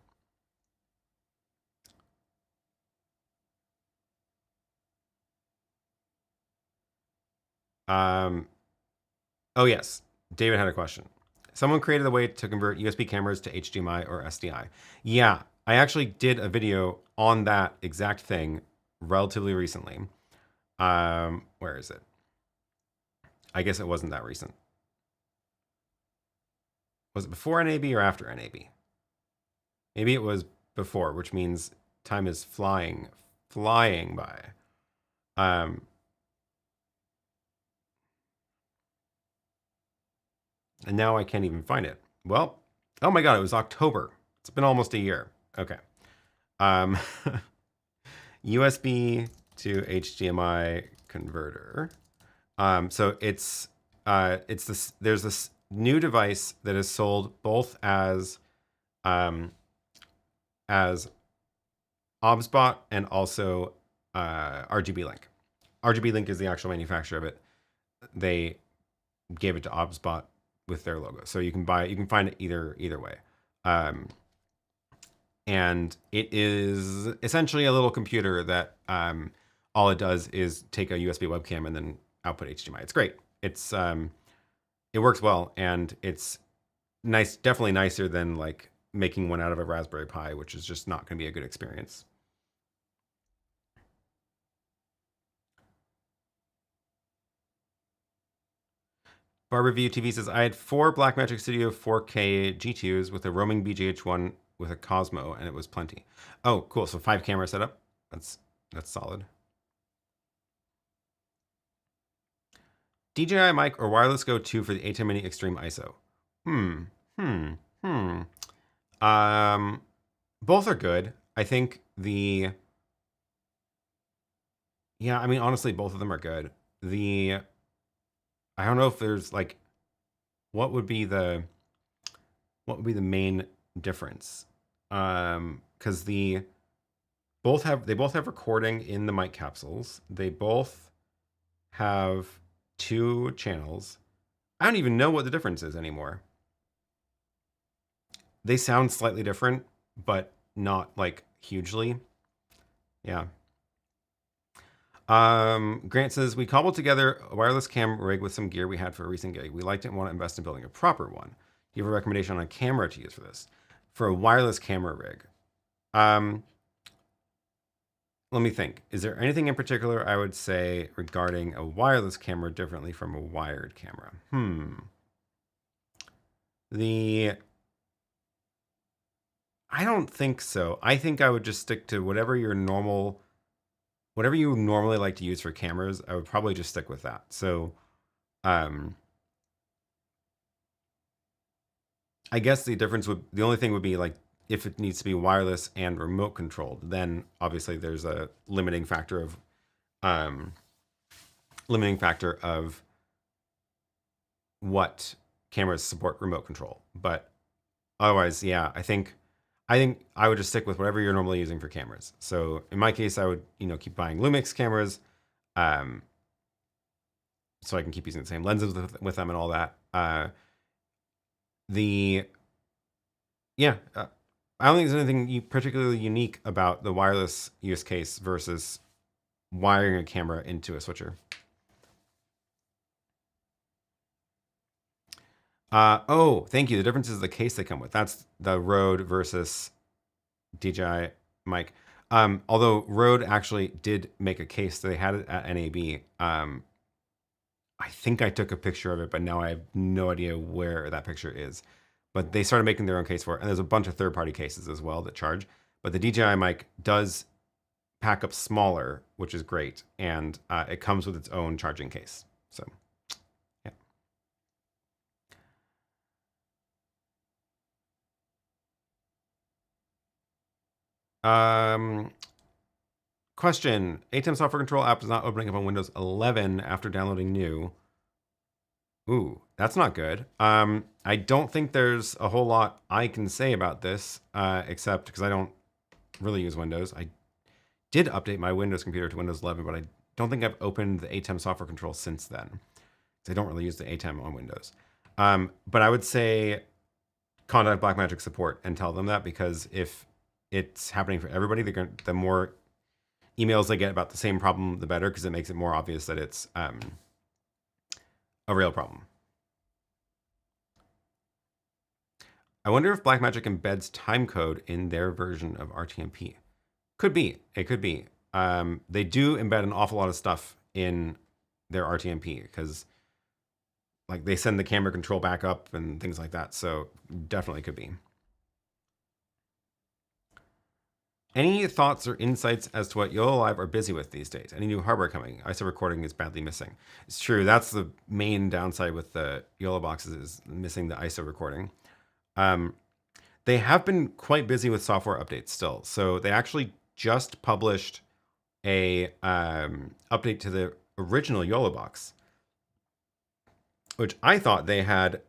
Oh yes, David had a question. Someone created a way to convert USB cameras to HDMI or SDI. Yeah, I actually did a video on that exact thing relatively recently. Where is it? I guess it wasn't that recent. Was it before NAB or after NAB? Maybe it was before, which means time is flying by. And now I can't even find it. Well, oh my God, it was October. It's been almost a year. Okay. USB to HDMI converter. So it's this. There's this new device that is sold both as OBSBot and also RGB Link. RGB Link is the actual manufacturer of it. They gave it to OBSBot with their logo, so you can find it either way. And it is essentially a little computer that all it does is take a USB webcam and then output HDMI. It's great. It works well, and it's nice, definitely nicer than like making one out of a Raspberry Pi, which is just not going to be a good experience. Barber View TV says, I had 4 Blackmagic Studio 4K G2s with a roaming BGH1 with a Cosmo, and it was plenty. Oh, cool. So 5 camera setup. That's solid. DJI mic or wireless Go 2 for the ATEM Mini Extreme ISO. Both are good. I think yeah, I mean, honestly, both of them are good. I don't know if there's like, what would be the main difference? Because they both have recording in the mic capsules. They both have 2 channels. I don't even know what the difference is anymore. They sound slightly different, but not like hugely. Yeah. Grant says, we cobbled together a wireless cam rig with some gear we had for a recent gig. We liked it and want to invest in building a proper one. Do you have a recommendation on a camera to use for this? For a wireless camera rig. Let me think. Is there anything in particular I would say regarding a wireless camera differently from a wired camera? I don't think so. I think I would just stick to whatever you normally like to use for cameras. I would probably just stick with that. So, I guess the only thing would be like, if it needs to be wireless and remote controlled, then obviously there's a limiting factor of what cameras support remote control. But otherwise, yeah, I think I would just stick with whatever you're normally using for cameras. So in my case, I would, keep buying Lumix cameras, so I can keep using the same lenses with them and all that. I don't think there's anything particularly unique about the wireless use case versus wiring a camera into a switcher. Oh, thank you. The difference is the case they come with. That's the RØDE versus DJI mic. Although RØDE actually did make a case. They had it at NAB. I think I took a picture of it, but now I have no idea where that picture is. But they started making their own case for it. And there's a bunch of third-party cases as well that charge. But the DJI mic does pack up smaller, which is great. And it comes with its own charging case. So, yeah. Question. ATEM software control app is not opening up on Windows 11 after downloading new. Ooh, that's not good. I don't think there's a whole lot I can say about this, except because I don't really use Windows. I did update my Windows computer to Windows 11, but I don't think I've opened the ATEM software control since then. I don't really use the ATEM on Windows. But I would say contact Blackmagic support and tell them that, because if it's happening for everybody, the more emails they get about the same problem, the better, because it makes it more obvious that it's a real problem. I wonder if Blackmagic embeds timecode in their version of RTMP. Could be. It could be. They do embed an awful lot of stuff in their RTMP, because like they send the camera control back up and things like that. So definitely could be. Any thoughts or insights as to what YoloLive are busy with these days? Any new hardware coming? ISO recording is badly missing. It's true. That's the main downside with the YoloBoxes, is missing the ISO recording. They have been quite busy with software updates still. So they actually just published a update to the original YoloBox, which I thought they had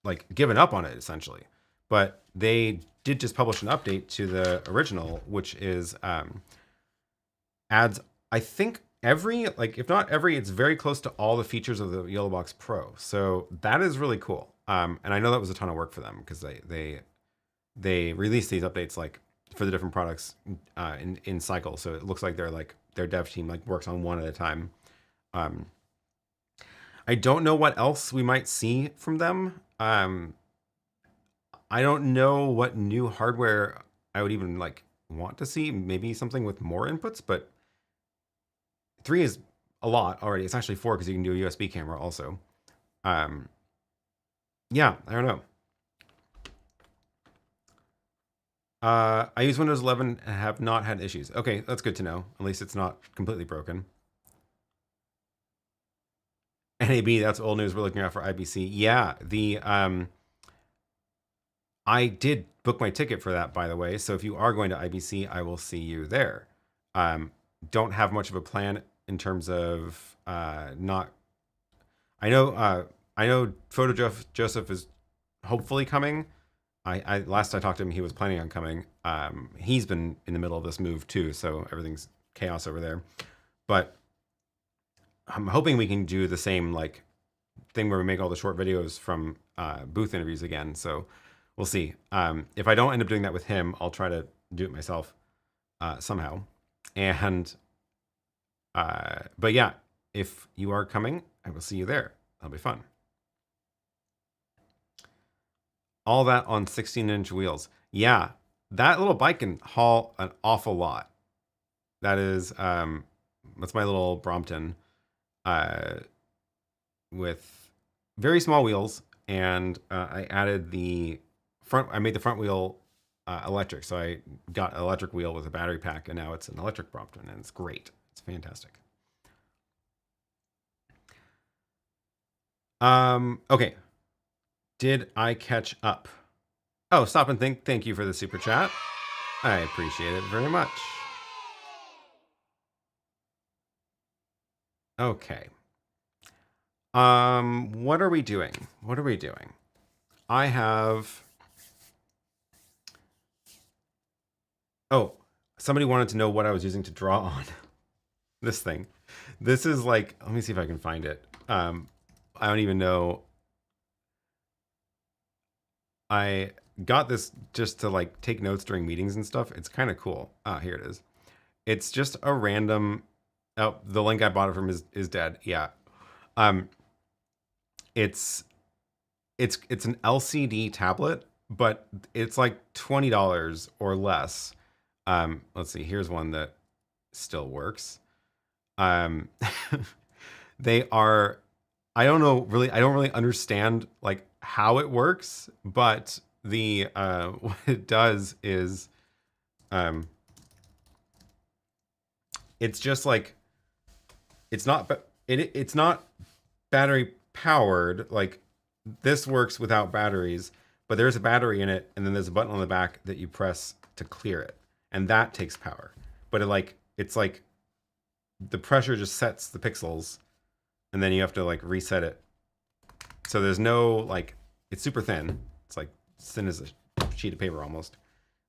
like given up on it essentially. But they did just publish an update to the original, which is adds, I think, if not every, it's very close to all the features of the YoloBox Pro. So that is really cool. And I know that was a ton of work for them, because they release these updates like for the different products in cycle. So it looks like their dev team like works on one at a time. I don't know what else we might see from them. I don't know what new hardware I would even like want to see. Maybe something with more inputs, but 3 is a lot already. It's actually 4 because you can do a USB camera also. Yeah, I don't know. I use Windows 11 and have not had issues. Okay, that's good to know. At least it's not completely broken. NAB, that's old news. We're looking out for IBC. Yeah, I did book my ticket for that, by the way. So if you are going to IBC, I will see you there. Don't have much of a plan in terms of not. I know Photo Joseph is hopefully coming. Last I talked to him, he was planning on coming. He's been in the middle of this move too, so everything's chaos over there. But I'm hoping we can do the same like thing where we make all the short videos from booth interviews again. So we'll see. If I don't end up doing that with him, I'll try to do it myself somehow. And but yeah, if you are coming, I will see you there. That'll be fun. All that on 16-inch wheels. Yeah, that little bike can haul an awful lot. That is, that's my little Brompton with very small wheels. And I added the front, I made the front wheel electric. So I got an electric wheel with a battery pack, and now it's an electric Brompton, and it's great. It's fantastic. Okay. Did I catch up? Oh, stop and think. Thank you for the super chat. I appreciate it very much. Okay. What are we doing? What are we doing? I have... Oh, somebody wanted to know what I was using to draw on. This thing. This is like... Let me see if I can find it. I don't even know... I got this just to like take notes during meetings and stuff. It's kind of cool. Ah, here it is. It's just a random. Oh, the link I bought it from is dead. Yeah. It's an LCD tablet, but it's like $20 or less. Let's see. Here's one that still works. They are. I don't know really. I don't really understand like how it works, but the what it does is it's just like it's not battery powered. Like this works without batteries, but there's a battery in it, and then there's a button on the back that you press to clear it, and that takes power. But it's like the pressure just sets the pixels, and then you have to like reset it. So there's no like, it's super thin. It's like thin as a sheet of paper almost,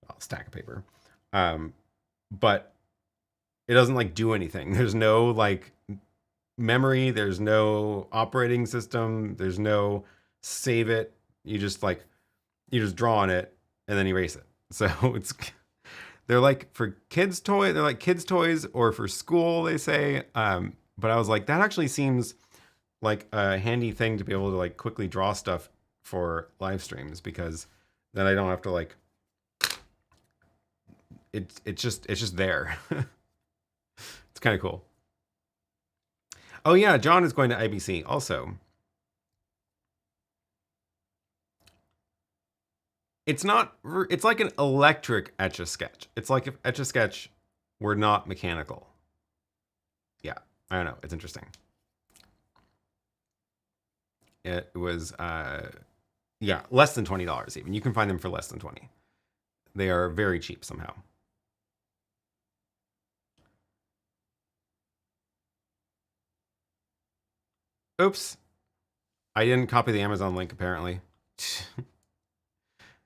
well, stack of paper. But it doesn't like do anything. There's no like memory. There's no operating system. There's no save it. You just draw on it and then erase it. So they're like for kids toy. They're like kids toys or for school, they say. But I was like, that actually seems like a handy thing to be able to like quickly draw stuff for live streams, because then I don't have to like, it's just there. It's kind of cool. Oh yeah, John is going to IBC also. It's like an electric Etch-a-Sketch. It's like if Etch-a-Sketch were not mechanical. Yeah, I don't know. It's interesting. It was, yeah, less than $20 even. You can find them for less than 20. They are very cheap somehow. Oops. I didn't copy the Amazon link, apparently.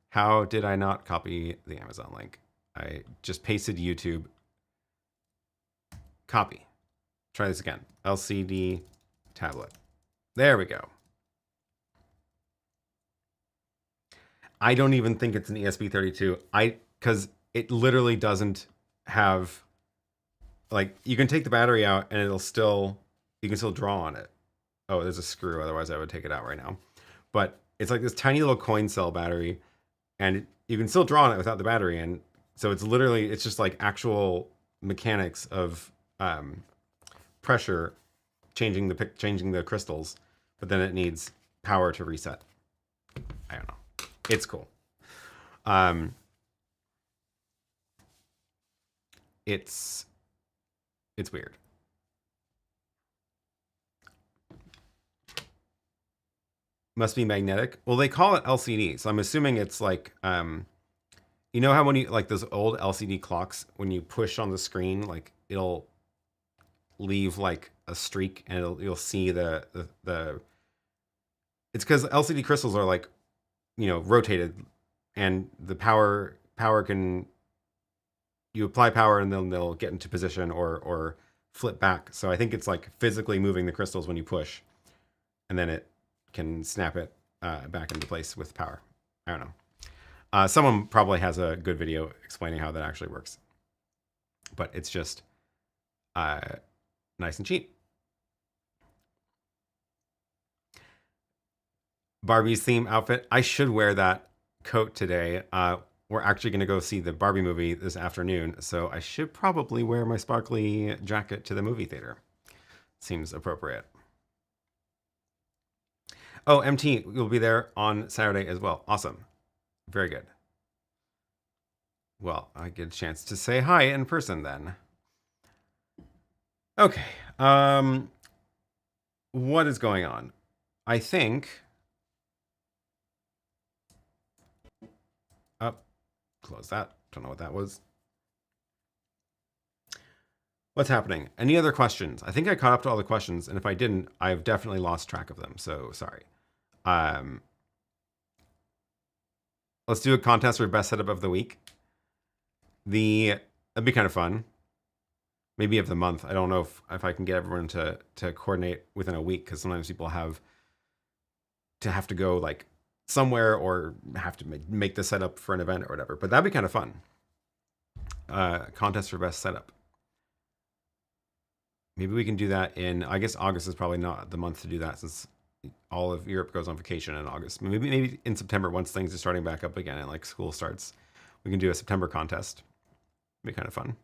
How did I not copy the Amazon link? I just pasted YouTube. Copy. Try this again. LCD tablet. There we go. I don't even think it's an ESP32. Because it literally doesn't have, like, you can take the battery out and you can still draw on it. Oh, there's a screw. Otherwise, I would take it out right now. But it's like this tiny little coin cell battery, and you can still draw on it without the battery. And so it's literally, it's just like actual mechanics of pressure changing the crystals, but then it needs power to reset. I don't know. It's cool. It's weird. Must be magnetic. Well, they call it LCD, so I'm assuming it's like, you know how when you, like those old LCD clocks, when you push on the screen, like it'll leave like a streak, and you'll see the it's because LCD crystals are like, you know, rotated, and the power can, you apply power and then they'll get into position or flip back. So I think it's like physically moving the crystals when you push, and then it can snap it back into place with power. I don't know. Someone probably has a good video explaining how that actually works, but it's just nice and cheap. Barbie's theme outfit. I should wear that coat today. We're actually going to go see the Barbie movie this afternoon, so I should probably wear my sparkly jacket to the movie theater. Seems appropriate. Oh, MT, you'll be there on Saturday as well. Awesome. Very good. Well, I get a chance to say hi in person then. Okay. What is going on? I think... close that. Don't know what that was. What's happening? Any other questions? I think I caught up to all the questions, and if I didn't, I've definitely lost track of them, so sorry. Let's do a contest for best setup of the week. That'd be kind of fun. Maybe of the month. I don't know if I can get everyone to coordinate within a week, because sometimes people have to go like somewhere or have to make the setup for an event or whatever. But that'd be kind of fun. Contest for best setup. Maybe we can do that in, I guess August is probably not the month to do that, since all of Europe goes on vacation in August. Maybe in September, once things are starting back up again and like school starts, we can do a September contest. It'd be kind of fun.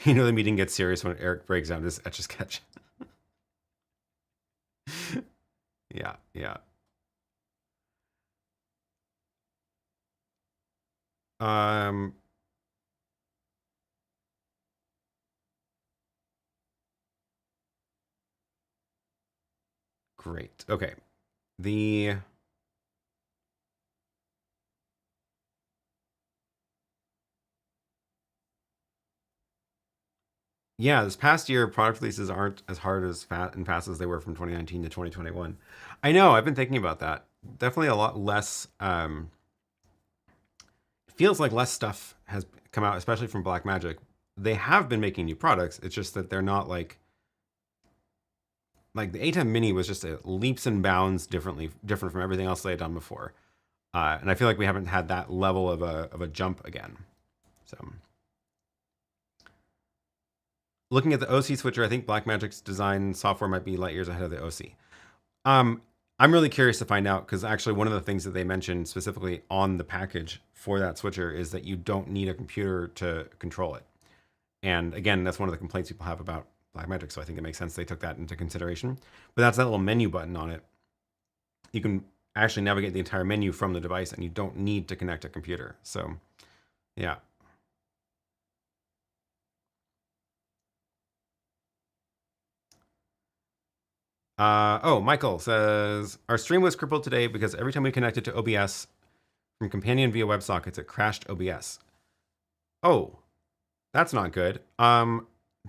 You know, the meeting gets serious when Eric breaks down his Etch-a-Sketch. Yeah, yeah. Great. Okay. Yeah, this past year, product releases aren't as hard and fast as they were from 2019 to 2021. I know, I've been thinking about that. Definitely a lot less, it feels like less stuff has come out, especially from Blackmagic. They have been making new products. It's just that they're not like the ATEM Mini was just a leaps and bounds different from everything else they had done before. And I feel like we haven't had that level of a jump again. So looking at the OC switcher, I think Blackmagic's design software might be light years ahead of the OC. I'm really curious to find out, because actually one of the things that they mentioned specifically on the package for that switcher is that you don't need a computer to control it. And again, that's one of the complaints people have about Blackmagic, so I think it makes sense they took that into consideration. But that's that little menu button on it. You can actually navigate the entire menu from the device, and you don't need to connect a computer. So, yeah. Oh, Michael says, our stream was crippled today because every time we connected to OBS from Companion via WebSockets, it crashed OBS. Oh, that's not good.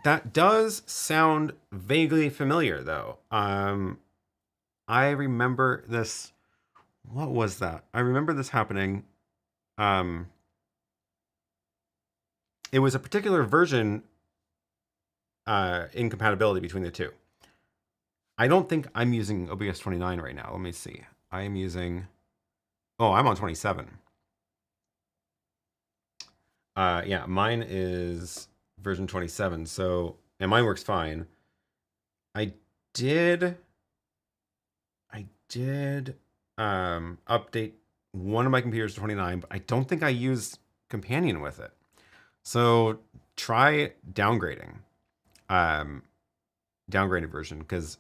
That does sound vaguely familiar, though. I remember this. What was that? I remember this happening. It was a particular version incompatibility between the two. I don't think I'm using OBS 29 right now. Let me see. I am using... Oh, I'm on 27. Yeah, mine is version 27. So, and mine works fine. I did update one of my computers to 29, but I don't think I used Companion with it. So try downgrading, downgraded version, because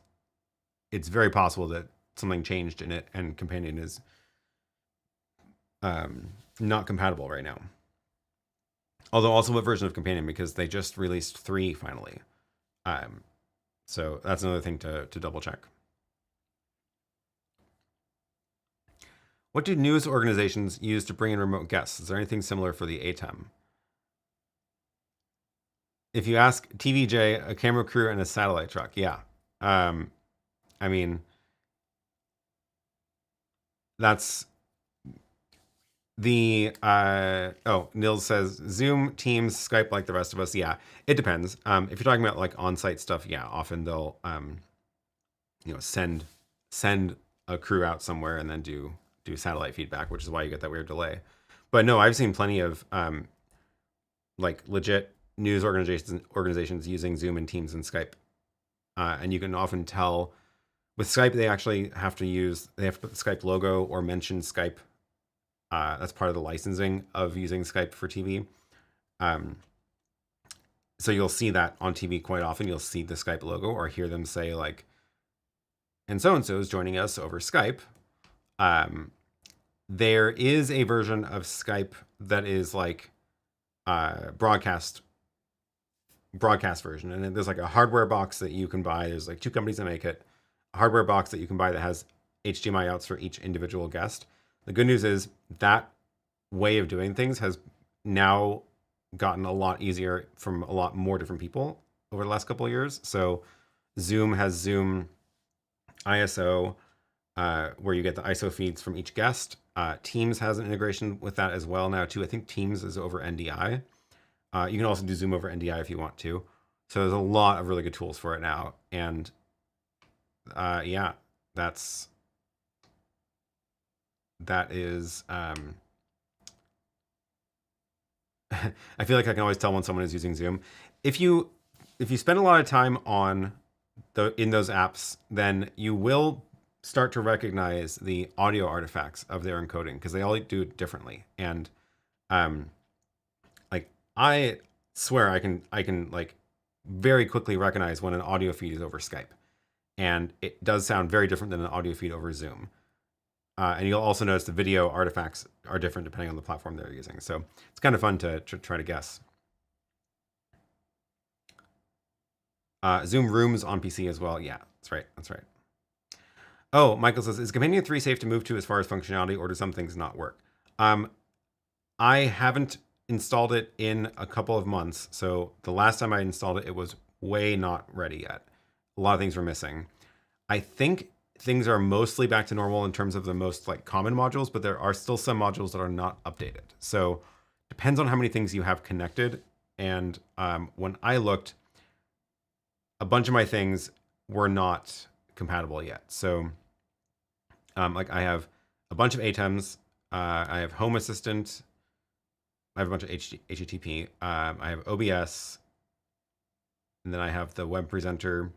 it's very possible that something changed in it and Companion is not compatible right now. Although also what version of Companion, because they just released 3 finally. So that's another thing to double check. What do news organizations use to bring in remote guests? Is there anything similar for the ATEM? If you ask TVJ, a camera crew and a satellite truck, yeah. I mean, that's the oh, Nils says Zoom, Teams, Skype, like the rest of us. Yeah, it depends. If you're talking about like on-site stuff, yeah, often they'll you know, send a crew out somewhere and then do satellite feedback, which is why you get that weird delay. But no, I've seen plenty of like legit news organizations using Zoom and Teams and Skype, and you can often tell with Skype they actually have to put the Skype logo or mention Skype. That's part of the licensing of using Skype for TV. So you'll see that on TV quite often. You'll see the Skype logo or hear them say like, and so is joining us over Skype. There is a version of Skype that is like broadcast version, and there's like a hardware box that you can buy. There's like 2 companies that make it. A hardware box that you can buy that has HDMI outs for each individual guest. The good news is that way of doing things has now gotten a lot easier from a lot more different people over the last couple of years. So Zoom has Zoom ISO, where you get the ISO feeds from each guest. Teams has an integration with that as well now too. I think Teams is over NDI. You can also do Zoom over NDI if you want to. So there's a lot of really good tools for it now. And yeah, that is I feel like I can always tell when someone is using Zoom. If you spend a lot of time in those apps, then you will start to recognize the audio artifacts of their encoding because they all do it differently. And like I swear I can like very quickly recognize when an audio feed is over Skype, and it does sound very different than an audio feed over Zoom. And you'll also notice the video artifacts are different depending on the platform they're using. So it's kind of fun to try to guess. Zoom Rooms on PC as well. Yeah, that's right. That's right. Oh, Michael says, is Companion 3 safe to move to as far as functionality, or do some things not work? I haven't installed it in a couple of months. So the last time I installed it, it was way not ready yet. A lot of things were missing. I think things are mostly back to normal in terms of the most like common modules, but there are still some modules that are not updated. So depends on how many things you have connected. And when I looked, a bunch of my things were not compatible yet. So like I have a bunch of ATEMs, I have Home Assistant, I have a bunch of HTTP, I have OBS, and then I have the web presenter,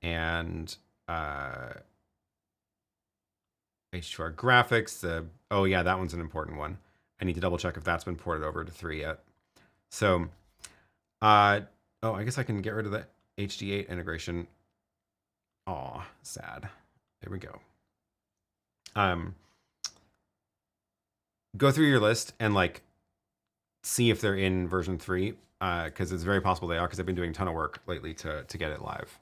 and H2R graphics. Oh yeah, that one's an important one. I need to double check if that's been ported over to 3 yet. So, oh, I guess I can get rid of the HD8 integration. Aw, sad. There we go. Go through your list and like see if they're in version 3, because it's very possible they are, because I've been doing a ton of work lately to get it live.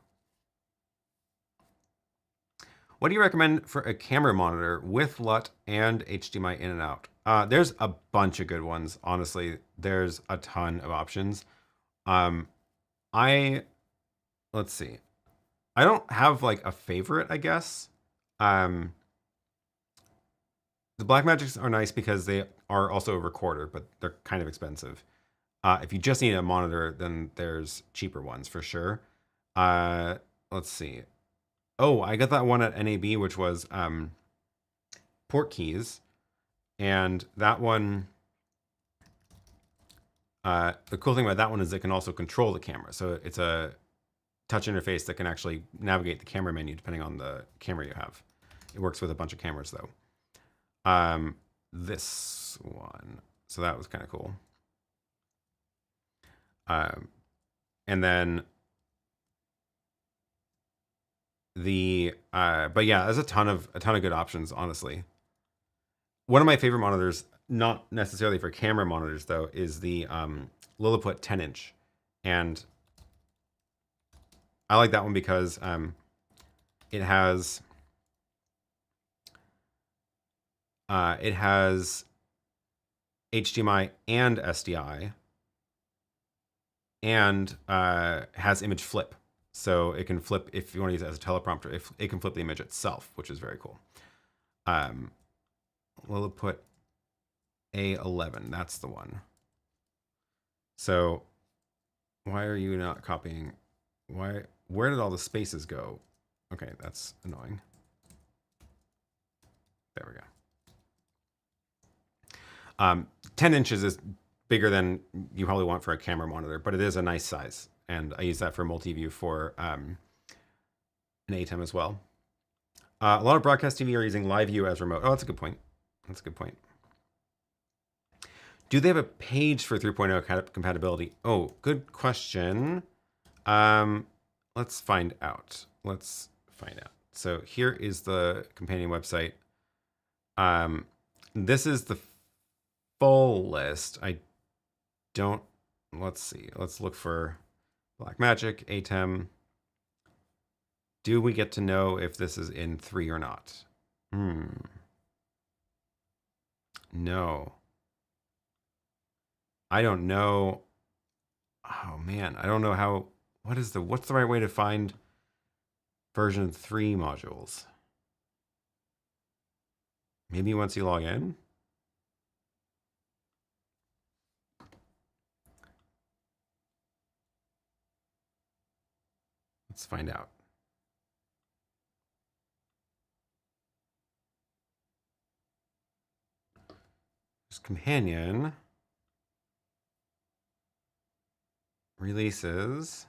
What do you recommend for a camera monitor with LUT and HDMI in and out? There's a bunch of good ones. Honestly, there's a ton of options. Let's see. I don't have like a favorite, I guess. The Blackmagics are nice because they are also a recorder, but they're kind of expensive. If you just need a monitor, then there's cheaper ones for sure. Let's see. Oh, I got that one at NAB, which was port keys. And that one, the cool thing about that one is it can also control the camera. So it's a touch interface that can actually navigate the camera menu depending on the camera you have. It works with a bunch of cameras though. This one, so that was kind of cool. And then but yeah, there's a ton of good options, honestly. One of my favorite monitors, not necessarily for camera monitors though, is the LILLIPUT 10-inch, and I like that one because it has HDMI and SDI, and has image flip. So it can flip, if you want to use it as a teleprompter, it can flip the image itself, which is very cool. LILLIPUT A11, that's the one. So why are you not copying? Where did all the spaces go? Okay, that's annoying. There we go. 10 inches is bigger than you probably want for a camera monitor, but it is a nice size. And I use that for multi-view for an ATEM as well. A lot of broadcast TV are using live view as remote. Oh, that's a good point. That's a good point. Do they have a page for 3.0 compatibility? Oh, good question. Let's find out. So here is the companion website. This is the full list. Let's see. Let's look for Blackmagic, ATEM. Do we get to know if this is in 3 or not? No. I don't know. Oh man, I don't know how, what's the right way to find version 3 modules? Maybe once you log in? Let's find out. There's companion. Releases.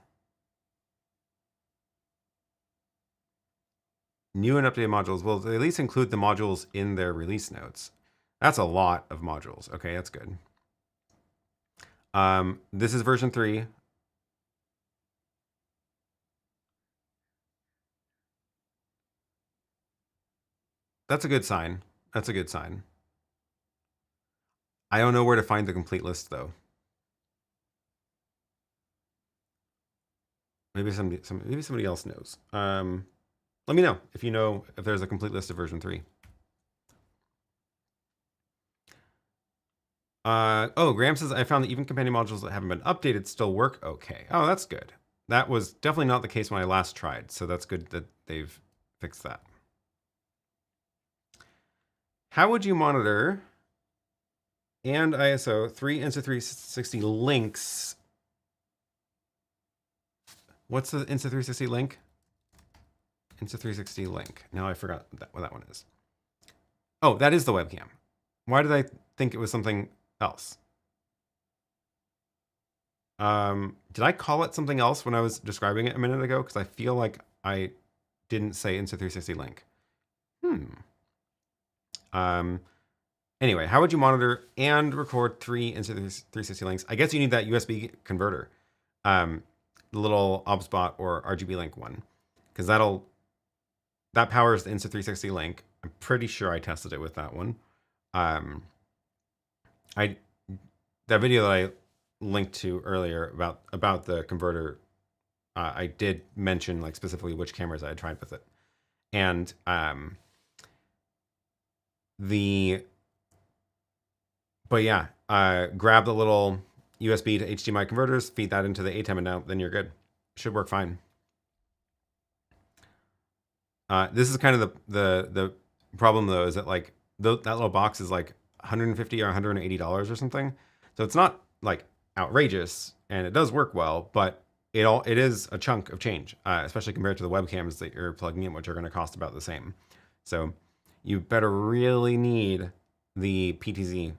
New and updated modules. Well, they at least include the modules in their release notes. That's a lot of modules. Okay, that's good. This is version 3. That's a good sign. That's a good sign. I don't know where to find the complete list though. Maybe somebody else knows. Let me know if you know if there's a complete list of version 3. Oh, Graham says, I found that even companion modules that haven't been updated still work okay. Oh, that's good. That was definitely not the case when I last tried, so that's good that they've fixed that. How would you monitor and ISO 3 Insta360 links? What's the Insta360 link? Insta360 link. Now I forgot what that one is. Oh, that is the webcam. Why did I think it was something else? Did I call it something else when I was describing it a minute ago? Because I feel like I didn't say Insta360 link. Anyway, how would you monitor and record 3 Insta360 links? I guess you need that USB converter, the little OBSBot or RGB link one, because that powers the Insta360 link. I'm pretty sure I tested it with that one. That video that I linked to earlier about the converter, I did mention like specifically which cameras I had tried with it, and but yeah, grab the little USB to HDMI converters, feed that into the ATEM, and then you're good. Should work fine. This is kind of the problem though, is that like that little box is like $150 or $180 or something. So it's not like outrageous, and it does work well, but it is a chunk of change, especially compared to the webcams that you're plugging in, which are going to cost about the same. So you better really need the PTZ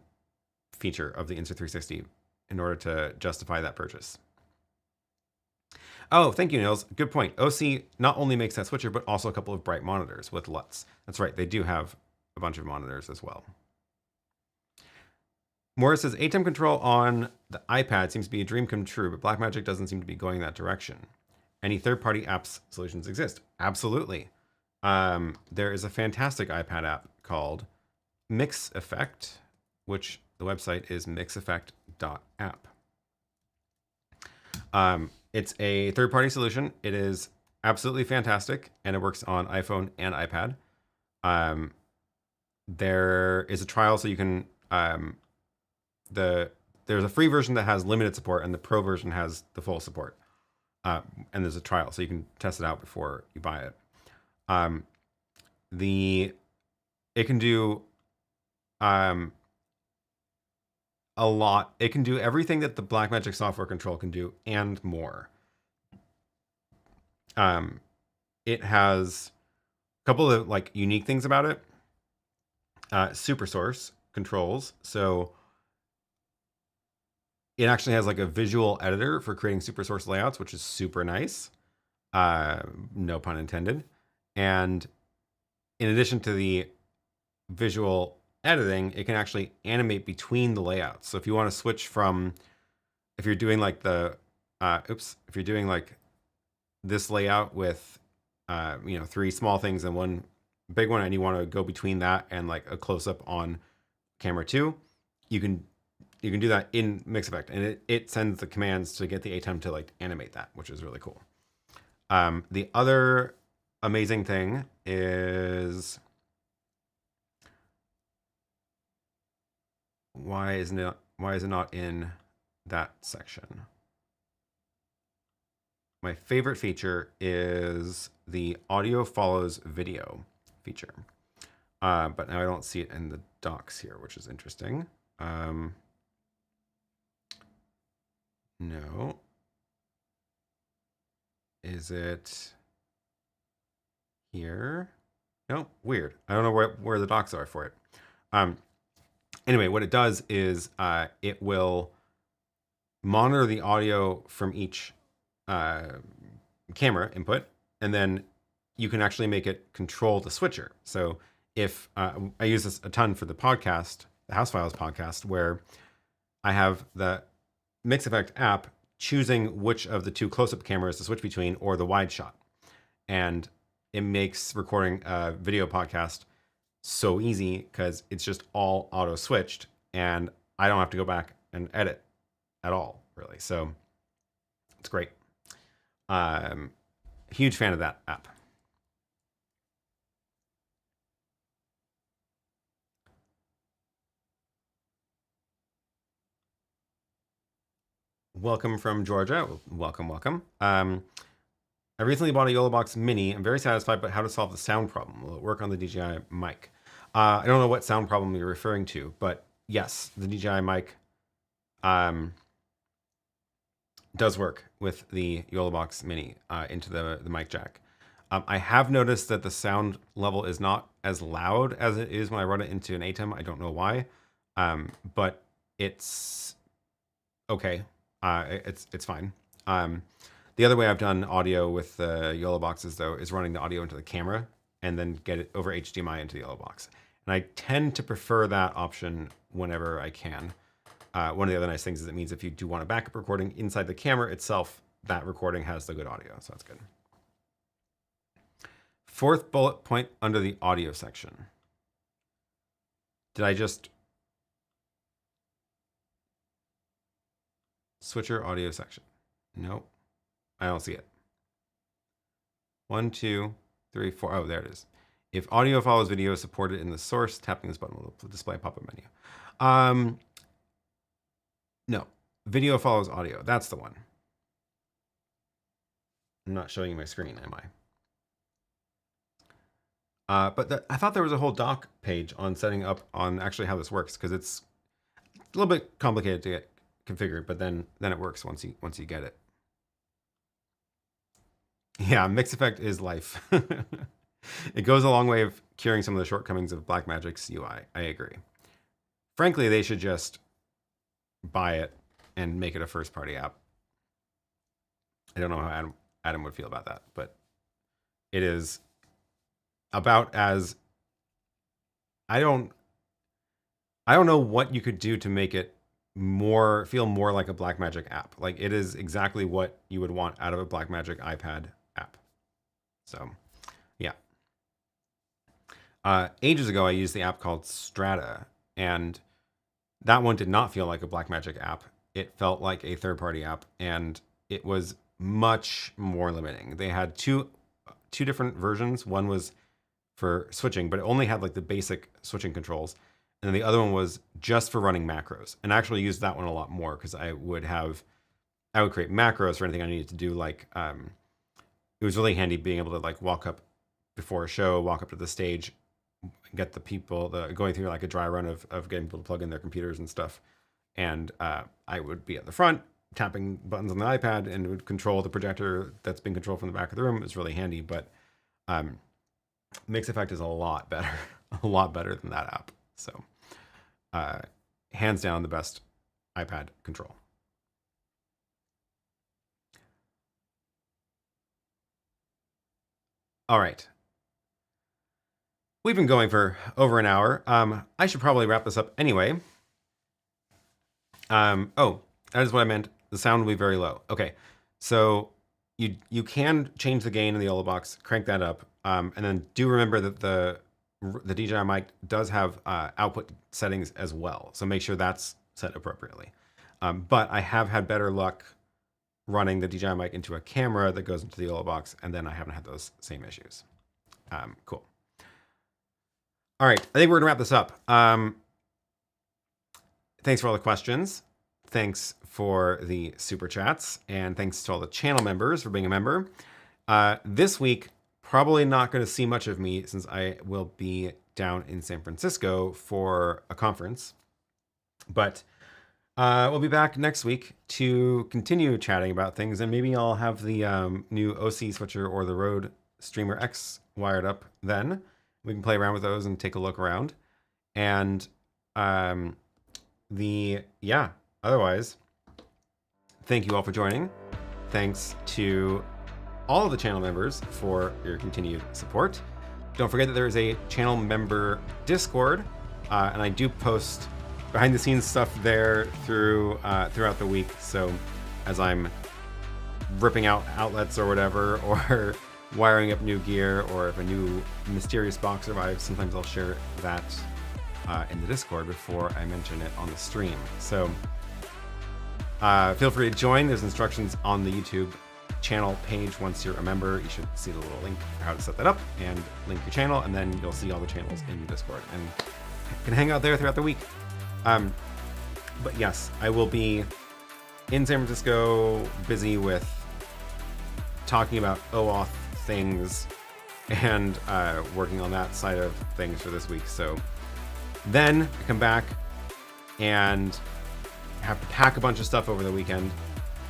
feature of the Insta360 in order to justify that purchase. Oh, thank you, Nils. Good point. OC not only makes that switcher, but also a couple of bright monitors with LUTs. That's right. They do have a bunch of monitors as well. Morris says, ATEM control on the iPad seems to be a dream come true, but Blackmagic doesn't seem to be going that direction. Any third-party apps solutions exist? Absolutely. There is a fantastic iPad app called Mix Effect, which the website is mixeffect.app. It's a third-party solution. It is absolutely fantastic, and it works on iPhone and iPad. There is a trial, so you can there's a free version that has limited support, and the pro version has the full support. And there's a trial, so you can test it out before you buy it. It can do a lot. It can do everything that the Blackmagic software control can do and more. It has a couple of like unique things about it. Super source controls. So it actually has like a visual editor for creating super source layouts, which is super nice. No pun intended. And in addition to the visual editing, it can actually animate between the layouts. So if you want to switch from, if you're doing like the, if you're doing like this layout with, 3 small things and 1 big one, and you want to go between that and like a close up on camera 2, you can do that in Mix Effect, and it sends the commands to get the ATEM to like animate that, which is really cool. The other amazing thing is, why is it not in that section? My favorite feature is the audio follows video feature. But now I don't see it in the docs here, which is interesting. No. Is it here? No, weird. I don't know where the docs are for it. Anyway, what it does is it will monitor the audio from each camera input, and then you can actually make it control the switcher. So if I use this a ton for the podcast, the House Files podcast, where I have the Mix Effect app choosing which of the 2 close-up cameras to switch between, or the wide shot. And it makes recording a video podcast so easy because it's just all auto switched, and I don't have to go back and edit at all, really. So it's great. Huge fan of that app. Welcome from Georgia. Welcome, welcome. I recently bought a YoloBox Mini. I'm very satisfied, but how to solve the sound problem? Will it work on the DJI mic? I don't know what sound problem you're referring to, but yes, the DJI mic does work with the YoloBox Mini into the mic jack. I have noticed that the sound level is not as loud as it is when I run it into an ATEM. I don't know why, but it's okay. It's fine. The other way I've done audio with the YoloBoxes, though, is running the audio into the camera and then get it over HDMI into the YoloBox. And I tend to prefer that option whenever I can. One of the other nice things is it means if you do want a backup recording inside the camera itself, that recording has the good audio, so that's good. 4th bullet point under the audio section. Did I just... Switcher audio section? Nope. I don't see it. 1, 2, 3, 4. Oh, there it is. If audio follows video supported in the source, tapping this button will display a pop-up menu. No. Video follows audio. That's the one. I'm not showing you my screen, am I? But I thought there was a whole doc page on setting up on actually how this works, because it's a little bit complicated to get configured, but then it works once you get it. Yeah, Mix Effect is life. It goes a long way of curing some of the shortcomings of Blackmagic's UI. I agree. Frankly, they should just buy it and make it a first-party app. I don't know how Adam would feel about that, but it is about as I don't know what you could do to make it feel more like a Blackmagic app. Like, it is exactly what you would want out of a Blackmagic iPad app. So, yeah. Ages ago, I used the app called Strata, and that one did not feel like a Blackmagic app. It felt like a third-party app, and it was much more limiting. They had two different versions. One was for switching, but it only had like the basic switching controls. And then the other one was just for running macros. And I actually used that one a lot more because I would create macros for anything I needed to do. Like, it was really handy being able to like walk up before a show, walk up to the stage, get the people going through like a dry run of getting people to plug in their computers and stuff. And I would be at the front tapping buttons on the iPad and would control the projector that's being controlled from the back of the room. It was really handy, but Mix Effect is a lot better, a lot better than that app. So hands down the best iPad control. All right. We've been going for over an hour. I should probably wrap this up anyway. Oh, that is what I meant. The sound will be very low. Okay, so you can change the gain in the YoloBox, crank that up, and then do remember that the DJI mic does have output settings as well. So make sure that's set appropriately. But I have had better luck running the DJI mic into a camera that goes into the YoloBox, and then I haven't had those same issues. Cool. All right, I think we're gonna wrap this up. Thanks for all the questions. Thanks for the super chats, and thanks to all the channel members for being a member. This week, probably not going to see much of me since I will be down in San Francisco for a conference. But we'll be back next week to continue chatting about things, and maybe I'll have the new OC switcher or the Rode Streamer X wired up then. We can play around with those and take a look around. And otherwise, thank you all for joining. Thanks to all of the channel members for your continued support. Don't forget that there is a channel member Discord, and I do post behind the scenes stuff there throughout the week. So as I'm ripping out outlets or whatever, or wiring up new gear, or if a new mysterious box arrives, sometimes I'll share that in the Discord before I mention it on the stream. So feel free to join. There's instructions on the YouTube channel page. Once you're a member, you should see the little link for how to set that up and link your channel, and then you'll see all the channels in the Discord and you can hang out there throughout the week. But yes, I will be in San Francisco, busy with talking about OAuth things and working on that side of things for this week. So then I come back and have to pack a bunch of stuff over the weekend.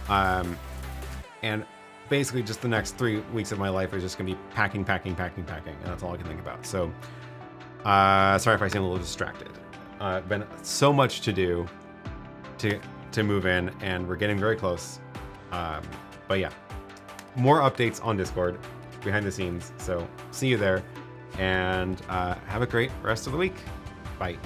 And basically just the next 3 weeks of my life is just gonna be packing, and that's all I can think about. So sorry if I seem a little distracted. Been so much to do to move in, and we're getting very close. But yeah, more updates on Discord behind the scenes. So see you there, and have a great rest of the week. Bye.